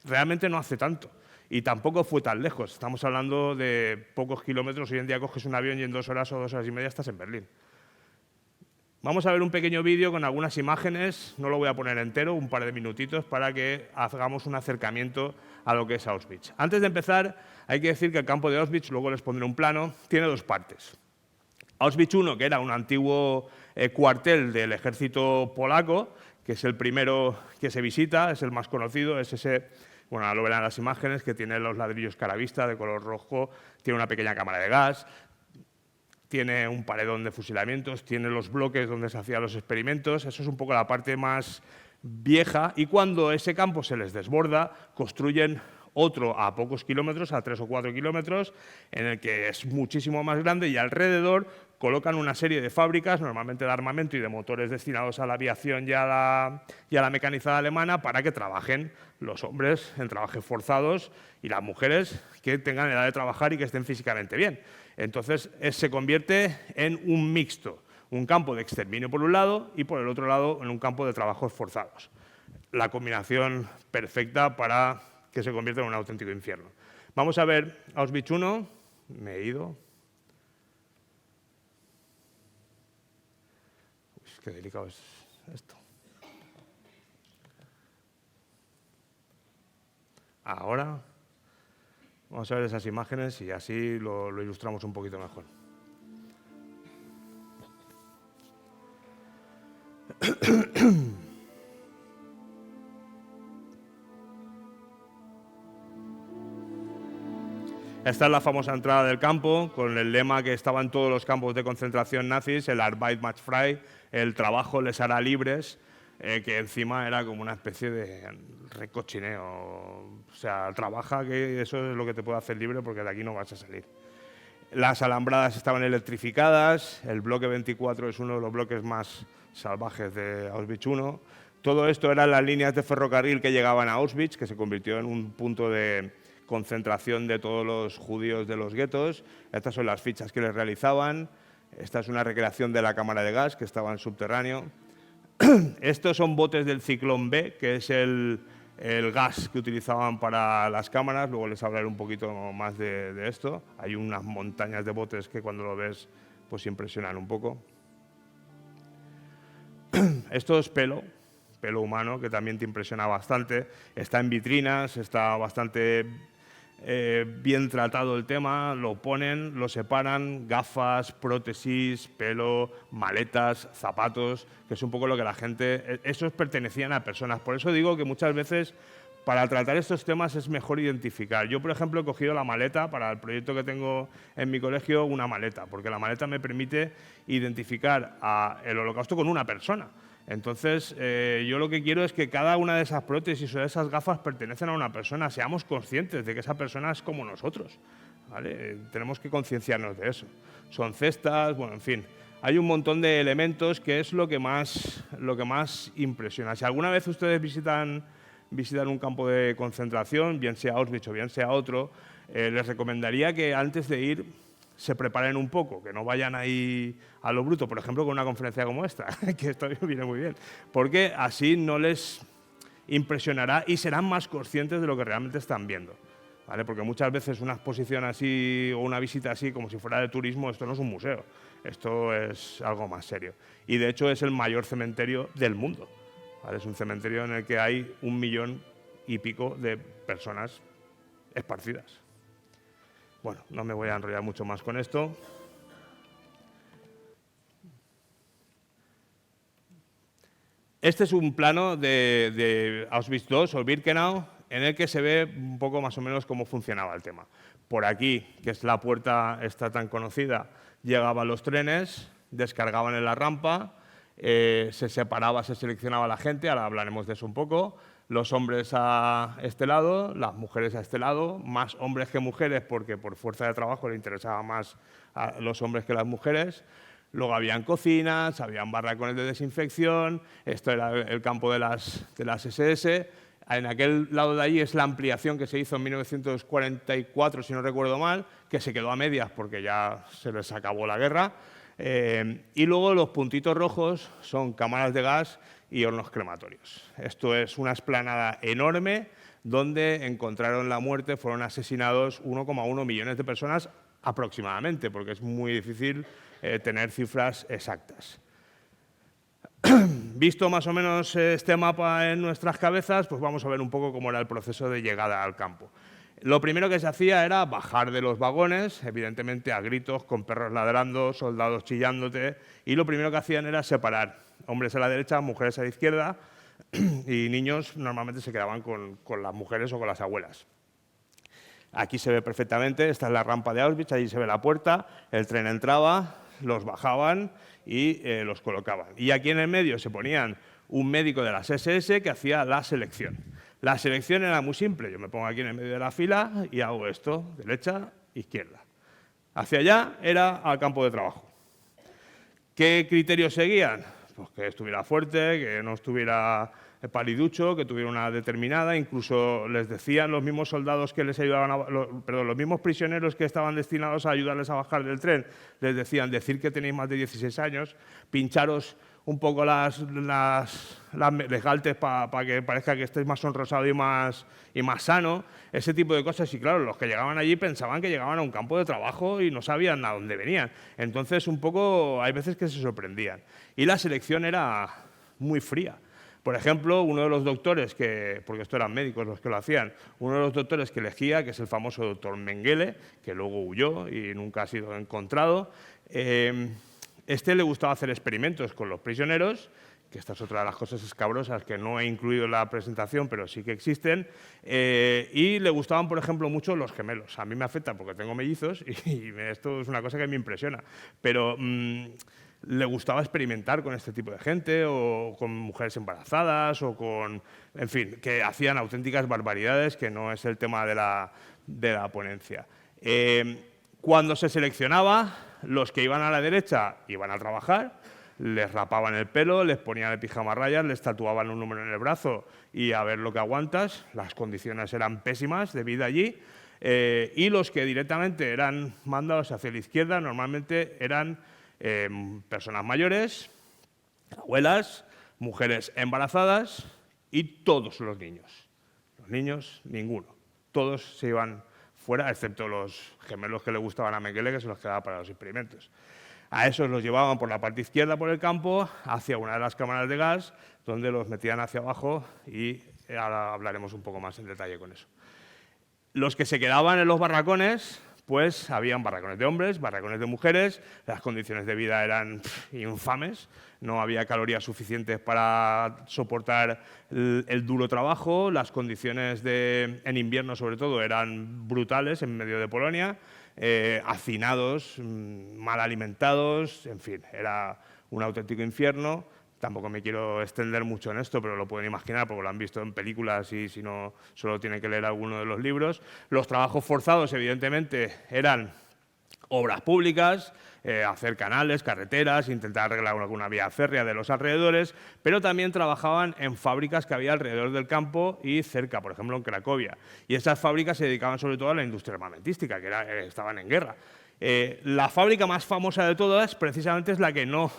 Realmente no hace tanto. Y tampoco fue tan lejos. Estamos hablando de pocos kilómetros. Hoy en día coges un avión y en 2 horas o 2 horas y media estás en Berlín. Vamos a ver un pequeño vídeo con algunas imágenes, no lo voy a poner entero, un par de minutitos para que hagamos un acercamiento a lo que es Auschwitz. Antes de empezar, hay que decir que el campo de Auschwitz, luego les pondré un plano, tiene dos partes. Auschwitz I, que era un antiguo cuartel del ejército polaco, que es el primero que se visita, es el más conocido, es ese, bueno, ahora lo verán en las imágenes, que tiene los ladrillos caravista de color rojo, tiene una pequeña cámara de gas, tiene un paredón de fusilamientos, tiene los bloques donde se hacían los experimentos, eso es un poco la parte más vieja, y cuando ese campo se les desborda, construyen otro a pocos kilómetros, a 3 o 4 kilómetros, en el que es muchísimo más grande y alrededor colocan una serie de fábricas, normalmente de armamento y de motores destinados a la aviación y a la mecanizada alemana, para que trabajen los hombres en trabajos forzados y las mujeres que tengan edad de trabajar y que estén físicamente bien. Entonces se convierte en un mixto, un campo de exterminio por un lado y por el otro lado en un campo de trabajos forzados. La combinación perfecta para que se convierta en un auténtico infierno. Vamos a ver Auschwitz I. Me he ido. Uy, qué delicado es esto. Ahora vamos a ver esas imágenes y así lo ilustramos un poquito mejor. Esta es la famosa entrada del campo, con el lema que estaba en todos los campos de concentración nazis, el Arbeit macht frei, el trabajo les hará libres, que encima era como una especie de recochineo. O sea, trabaja, que eso es lo que te puede hacer libre porque de aquí no vas a salir. Las alambradas estaban electrificadas, el bloque 24 es uno de los bloques más salvajes de Auschwitz I. Todo esto eran las líneas de ferrocarril que llegaban a Auschwitz, que se convirtió en un punto de concentración de todos los judíos de los guetos. Estas son las fichas que les realizaban. Esta es una recreación de la cámara de gas que estaba en subterráneo. Estos son botes del Ciclón B, que es el gas que utilizaban para las cámaras. Luego les hablaré un poquito más de esto. Hay unas montañas de botes que cuando lo ves pues impresionan un poco. Esto es pelo humano, que también te impresiona bastante. Está en vitrinas, está bastante bien tratado el tema, lo ponen, lo separan, gafas, prótesis, pelo, maletas, zapatos, que es un poco lo que la gente... Esos pertenecían a personas. Por eso digo que muchas veces para tratar estos temas es mejor identificar. Yo, por ejemplo, he cogido la maleta, para el proyecto que tengo en mi colegio, una maleta, porque la maleta me permite identificar el Holocausto con una persona. Entonces, yo lo que quiero es que cada una de esas prótesis o de esas gafas pertenecen a una persona, seamos conscientes de que esa persona es como nosotros, ¿vale? Tenemos que concienciarnos de eso. Son cestas, bueno, en fin. Hay un montón de elementos que es lo que más impresiona. Si alguna vez ustedes visitan un campo de concentración, bien sea Auschwitz o bien sea otro, les recomendaría que antes de ir se preparen un poco, que no vayan ahí a lo bruto, por ejemplo, con una conferencia como esta, que esto viene muy bien, porque así no les impresionará y serán más conscientes de lo que realmente están viendo, ¿vale? Porque muchas veces una exposición así o una visita así, como si fuera de turismo, esto no es un museo, esto es algo más serio. Y de hecho es el mayor cementerio del mundo, ¿vale? Es un cementerio en el que hay 1,5 millones de personas esparcidas. Bueno, no me voy a enrollar mucho más con esto. Este es un plano de Auschwitz II o Birkenau, en el que se ve un poco más o menos cómo funcionaba el tema. Por aquí, que es la puerta esta tan conocida, llegaban los trenes, descargaban en la rampa, se separaba, se seleccionaba la gente, ahora hablaremos de eso un poco. Los hombres a este lado, las mujeres a este lado, más hombres que mujeres porque por fuerza de trabajo le interesaba más a los hombres que las mujeres. Luego habían cocinas, habían barracones de desinfección, esto era el campo de las SS. En aquel lado de allí es la ampliación que se hizo en 1944, si no recuerdo mal, que se quedó a medias porque ya se les acabó la guerra. Y luego los puntitos rojos son cámaras de gas y hornos crematorios. Esto es una explanada enorme donde encontraron la muerte, fueron asesinados 1,1 millones de personas aproximadamente, porque es muy difícil tener cifras exactas. Visto más o menos este mapa en nuestras cabezas, pues vamos a ver un poco cómo era el proceso de llegada al campo. Lo primero que se hacía era bajar de los vagones, evidentemente a gritos, con perros ladrando, soldados chillándote, y lo primero que hacían era separar hombres a la derecha, mujeres a la izquierda, y niños normalmente se quedaban con las mujeres o con las abuelas. Aquí se ve perfectamente, esta es la rampa de Auschwitz, allí se ve la puerta, el tren entraba, los bajaban y los colocaban. Y aquí en el medio se ponían un médico de las SS que hacía la selección. La selección era muy simple, yo me pongo aquí en el medio de la fila y hago esto, derecha, izquierda. Hacia allá era al campo de trabajo. ¿Qué criterios seguían? Pues que estuviera fuerte, que no estuviera paliducho, que tuviera una determinada, incluso les decían los mismos soldados que les ayudaban, los mismos prisioneros que estaban destinados a ayudarles a bajar del tren, les decían decir que tenéis más de 16 años, pincharos un poco las galtes para que parezca que estéis más sonrosado y más sano, ese tipo de cosas. Y claro, los que llegaban allí pensaban que llegaban a un campo de trabajo y no sabían a dónde venían. Entonces, un poco, hay veces que se sorprendían. Y la selección era muy fría. Por ejemplo, uno de los doctores, porque esto eran médicos los que lo hacían, uno de los doctores que elegía, que es el famoso doctor Mengele, que luego huyó y nunca ha sido encontrado, este le gustaba hacer experimentos con los prisioneros, que esta es otra de las cosas escabrosas que no he incluido en la presentación, pero sí que existen, y le gustaban, por ejemplo, mucho los gemelos. A mí me afecta porque tengo mellizos y esto es una cosa que me impresiona, pero le gustaba experimentar con este tipo de gente o con mujeres embarazadas o con, en fin, que hacían auténticas barbaridades, que no es el tema de la ponencia. Cuando se seleccionaba, los que iban a la derecha iban a trabajar, les rapaban el pelo, les ponían el pijama a rayas, les tatuaban un número en el brazo y a ver lo que aguantas. Las condiciones eran pésimas de vida allí. Y los que directamente eran mandados hacia la izquierda normalmente eran personas mayores, abuelas, mujeres embarazadas y todos los niños. Los niños, ninguno. Todos se iban fuera, excepto los gemelos que le gustaban a Mengele, que se los quedaba para los experimentos. A esos los llevaban por la parte izquierda por el campo, hacia una de las cámaras de gas, donde los metían hacia abajo y ahora hablaremos un poco más en detalle con eso. Los que se quedaban en los barracones, pues habían barracones de hombres, barracones de mujeres, las condiciones de vida eran infames, no había calorías suficientes para soportar el duro trabajo, las condiciones en invierno sobre todo eran brutales en medio de Polonia, hacinados, mal alimentados, en fin, era un auténtico infierno. Tampoco me quiero extender mucho en esto, pero lo pueden imaginar porque lo han visto en películas y si no, solo tienen que leer alguno de los libros. Los trabajos forzados, evidentemente, eran obras públicas, hacer canales, carreteras, intentar arreglar alguna vía férrea de los alrededores, pero también trabajaban en fábricas que había alrededor del campo y cerca, por ejemplo en Cracovia. Y esas fábricas se dedicaban sobre todo a la industria armamentística, que estaban en guerra. La fábrica más famosa de todas precisamente es la que no,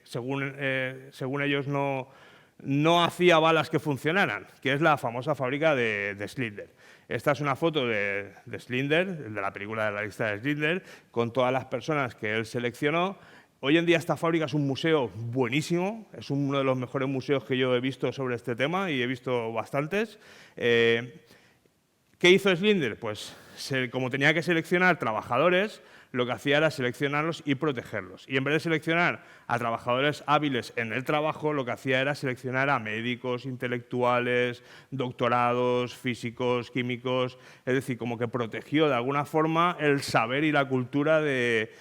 según ellos, no hacía balas que funcionaran, que es la famosa fábrica de Schindler. Esta es una foto de Schindler, de la película de la lista de Schindler, con todas las personas que él seleccionó. Hoy en día esta fábrica es un museo buenísimo, es uno de los mejores museos que yo he visto sobre este tema y he visto bastantes. ¿Qué hizo Schindler? Pues como tenía que seleccionar trabajadores, lo que hacía era seleccionarlos y protegerlos. Y en vez de seleccionar a trabajadores hábiles en el trabajo, lo que hacía era seleccionar a médicos, intelectuales, doctorados, físicos, químicos, es decir, como que protegió de alguna forma el saber y la cultura de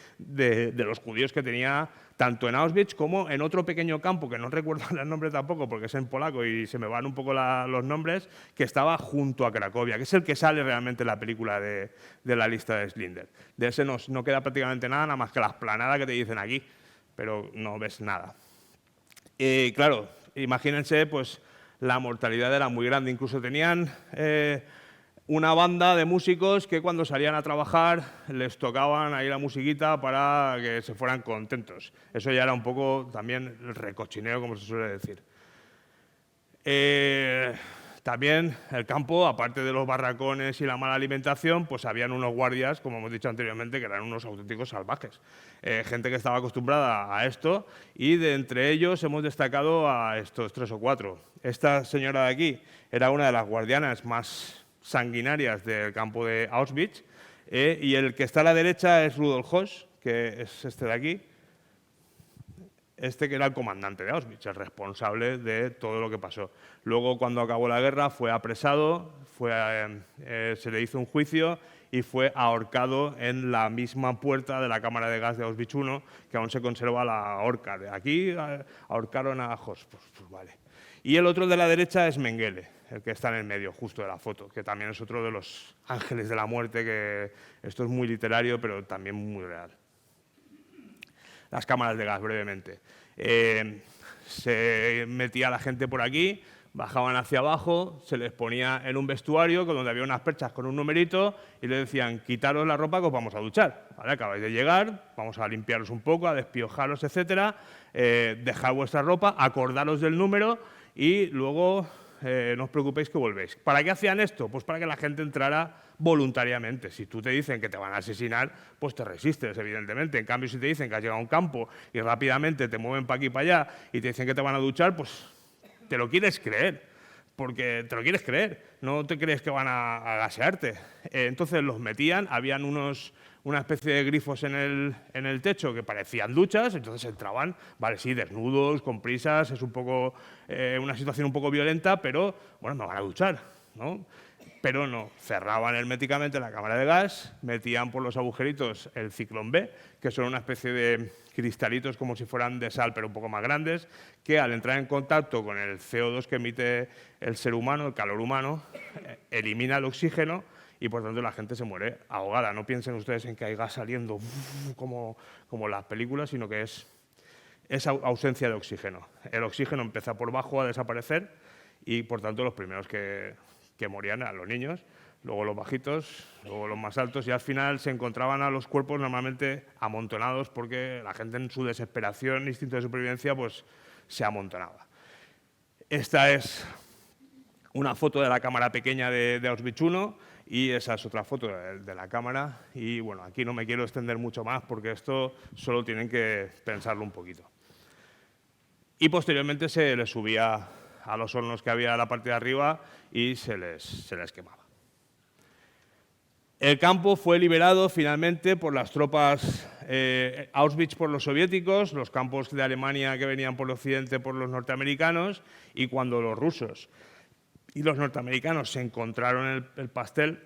los judíos que tenía tanto en Auschwitz como en otro pequeño campo, que no recuerdo el nombre tampoco porque es en polaco y se me van un poco los nombres, que estaba junto a Cracovia, que es el que sale realmente en la película de la lista de Schindler. De ese no queda prácticamente nada más que la explanada que te dicen aquí, pero no ves nada. Claro, imagínense, pues la mortalidad era muy grande, incluso tenían una banda de músicos que cuando salían a trabajar les tocaban ahí la musiquita para que se fueran contentos. Eso ya era un poco también el recochineo, como se suele decir. también el campo, aparte de los barracones y la mala alimentación, pues habían unos guardias, como hemos dicho anteriormente, que eran unos auténticos salvajes. Gente que estaba acostumbrada a esto y de entre ellos hemos destacado a estos 3 o 4. Esta señora de aquí era una de las guardianas más sanguinarias del campo de Auschwitz y el que está a la derecha es Rudolf Höss, que es este de aquí. Este que era el comandante de Auschwitz, el responsable de todo lo que pasó. Luego, cuando acabó la guerra, fue apresado, se le hizo un juicio y fue ahorcado en la misma puerta de la cámara de gas de Auschwitz I, que aún se conserva la horca. De aquí ahorcaron a Höss, pues vale. Y el otro de la derecha es Mengele, el que está en el medio, justo de la foto, que también es otro de los ángeles de la muerte, que esto es muy literario, pero también muy real. Las cámaras de gas, brevemente. Se metía la gente por aquí, bajaban hacia abajo, se les ponía en un vestuario donde había unas perchas con un numerito y le decían, quitaros la ropa que os vamos a duchar. ¿Vale? Acabáis de llegar, vamos a limpiaros un poco, a despiojaros, etcétera. Dejad vuestra ropa, acordaros del número y luego no os preocupéis que volvéis. ¿Para qué hacían esto? Pues para que la gente entrara voluntariamente. Si tú te dicen que te van a asesinar, pues te resistes, evidentemente. En cambio, si te dicen que has llegado a un campo y rápidamente te mueven para aquí y para allá y te dicen que te van a duchar, pues te lo quieres creer, porque te lo quieres creer, no te crees que van a gasearte. Entonces los metían, habían una especie de grifos en el techo que parecían duchas, entonces entraban, vale, sí, desnudos, con prisas, es un poco una situación un poco violenta, pero bueno, me van a duchar, ¿no? Pero no, cerraban herméticamente la cámara de gas, metían por los agujeritos el ciclón B, que son una especie de cristalitos como si fueran de sal, pero un poco más grandes, que al entrar en contacto con el CO2 que emite el ser humano, el calor humano, elimina el oxígeno y por tanto la gente se muere ahogada. No piensen ustedes en que hay gas saliendo como las películas, sino que es ausencia de oxígeno. El oxígeno empieza por bajo a desaparecer y por tanto los primeros que morían eran los niños, luego los bajitos, luego los más altos y al final se encontraban a los cuerpos normalmente amontonados porque la gente en su desesperación, instinto de supervivencia, pues se amontonaba. Esta es una foto de la cámara pequeña de Auschwitz I y esa es otra foto de la cámara y bueno, aquí no me quiero extender mucho más porque esto solo tienen que pensarlo un poquito. Y posteriormente se les subía a los hornos que había en la parte de arriba y se les quemaba. El campo fue liberado finalmente por las tropas Auschwitz por los soviéticos, los campos de Alemania que venían por el occidente por los norteamericanos y cuando los rusos y los norteamericanos se encontraron el pastel,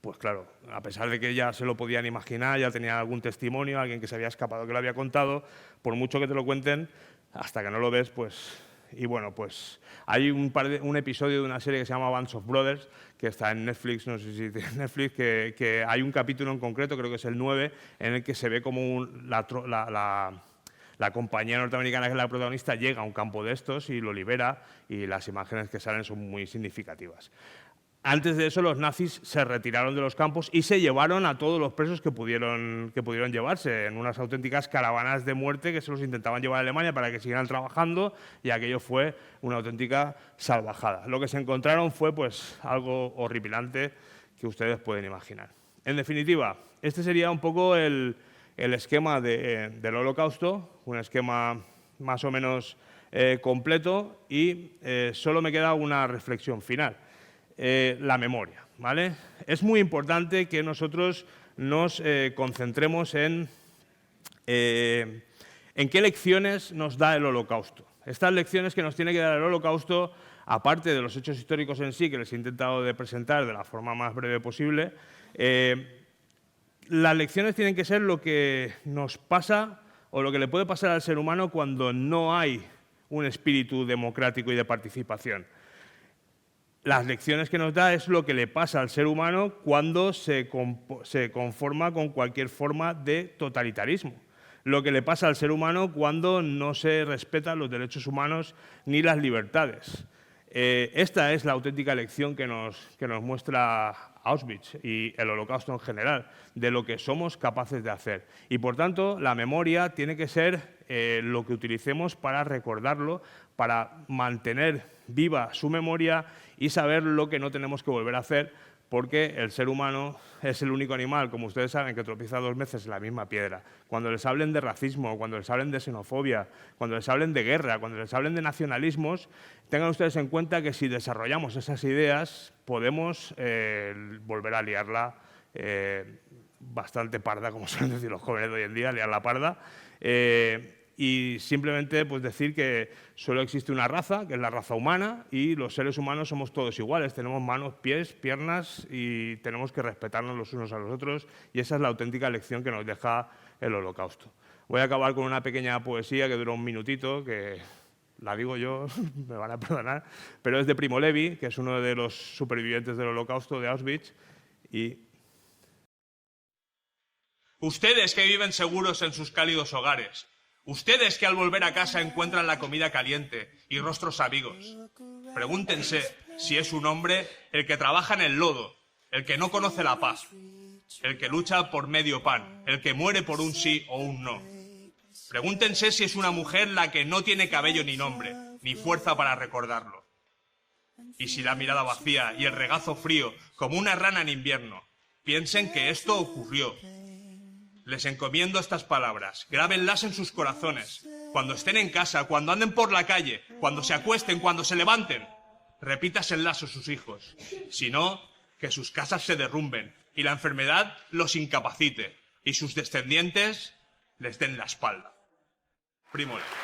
pues claro, a pesar de que ya se lo podían imaginar, ya tenían algún testimonio, alguien que se había escapado que lo había contado, por mucho que te lo cuenten, hasta que no lo ves, pues. Y bueno, pues hay un episodio de una serie que se llama Band of Brothers, que está en Netflix, no sé si tiene Netflix, que hay un capítulo en concreto, creo que es el 9, en el que se ve como la compañía norteamericana que es la protagonista llega a un campo de estos y lo libera y las imágenes que salen son muy significativas. Antes de eso, los nazis se retiraron de los campos y se llevaron a todos los presos que pudieron llevarse en unas auténticas caravanas de muerte que se los intentaban llevar a Alemania para que siguieran trabajando y aquello fue una auténtica salvajada. Lo que se encontraron fue pues, algo horripilante que ustedes pueden imaginar. En definitiva, este sería un poco el esquema del Holocausto, un esquema más o menos completo y solo me queda una reflexión final. La memoria, ¿vale? Es muy importante que nosotros nos concentremos en qué lecciones nos da el Holocausto. Estas lecciones que nos tiene que dar el Holocausto, aparte de los hechos históricos en sí, que les he intentado de presentar de la forma más breve posible, las lecciones tienen que ser lo que nos pasa o lo que le puede pasar al ser humano cuando no hay un espíritu democrático y de participación. Las lecciones que nos da es lo que le pasa al ser humano cuando se conforma con cualquier forma de totalitarismo. Lo que le pasa al ser humano cuando no se respetan los derechos humanos ni las libertades. Esta es la auténtica lección que nos muestra Auschwitz y el Holocausto en general, de lo que somos capaces de hacer. Y, por tanto, la memoria tiene que ser lo que utilicemos para recordarlo, para mantener viva su memoria y saber lo que no tenemos que volver a hacer, porque el ser humano es el único animal, como ustedes saben, que tropieza 2 veces en la misma piedra. Cuando les hablen de racismo, cuando les hablen de xenofobia, cuando les hablen de guerra, cuando les hablen de nacionalismos, tengan ustedes en cuenta que si desarrollamos esas ideas podemos volver a liarla bastante parda, como suelen decir los jóvenes de hoy en día, liar la parda. Y simplemente pues, decir que solo existe una raza, que es la raza humana, y los seres humanos somos todos iguales. Tenemos manos, pies, piernas y tenemos que respetarnos los unos a los otros, y esa es la auténtica lección que nos deja el Holocausto. Voy a acabar con una pequeña poesía que dura un minutito, que la digo yo, me van a perdonar, pero es de Primo Levi, que es uno de los supervivientes del Holocausto de Auschwitz. Y ustedes que viven seguros en sus cálidos hogares, ustedes que al volver a casa encuentran la comida caliente y rostros amigos, pregúntense si es un hombre el que trabaja en el lodo, el que no conoce la paz, el que lucha por medio pan, el que muere por un sí o un no. Pregúntense si es una mujer la que no tiene cabello ni nombre, ni fuerza para recordarlo. Y si la mirada vacía y el regazo frío como una rana en invierno, piensen que esto ocurrió. Les encomiendo estas palabras, grábenlas en sus corazones. Cuando estén en casa, cuando anden por la calle, cuando se acuesten, cuando se levanten, repítaselas a sus hijos. Si no, que sus casas se derrumben y la enfermedad los incapacite y sus descendientes les den la espalda. Primo Levi.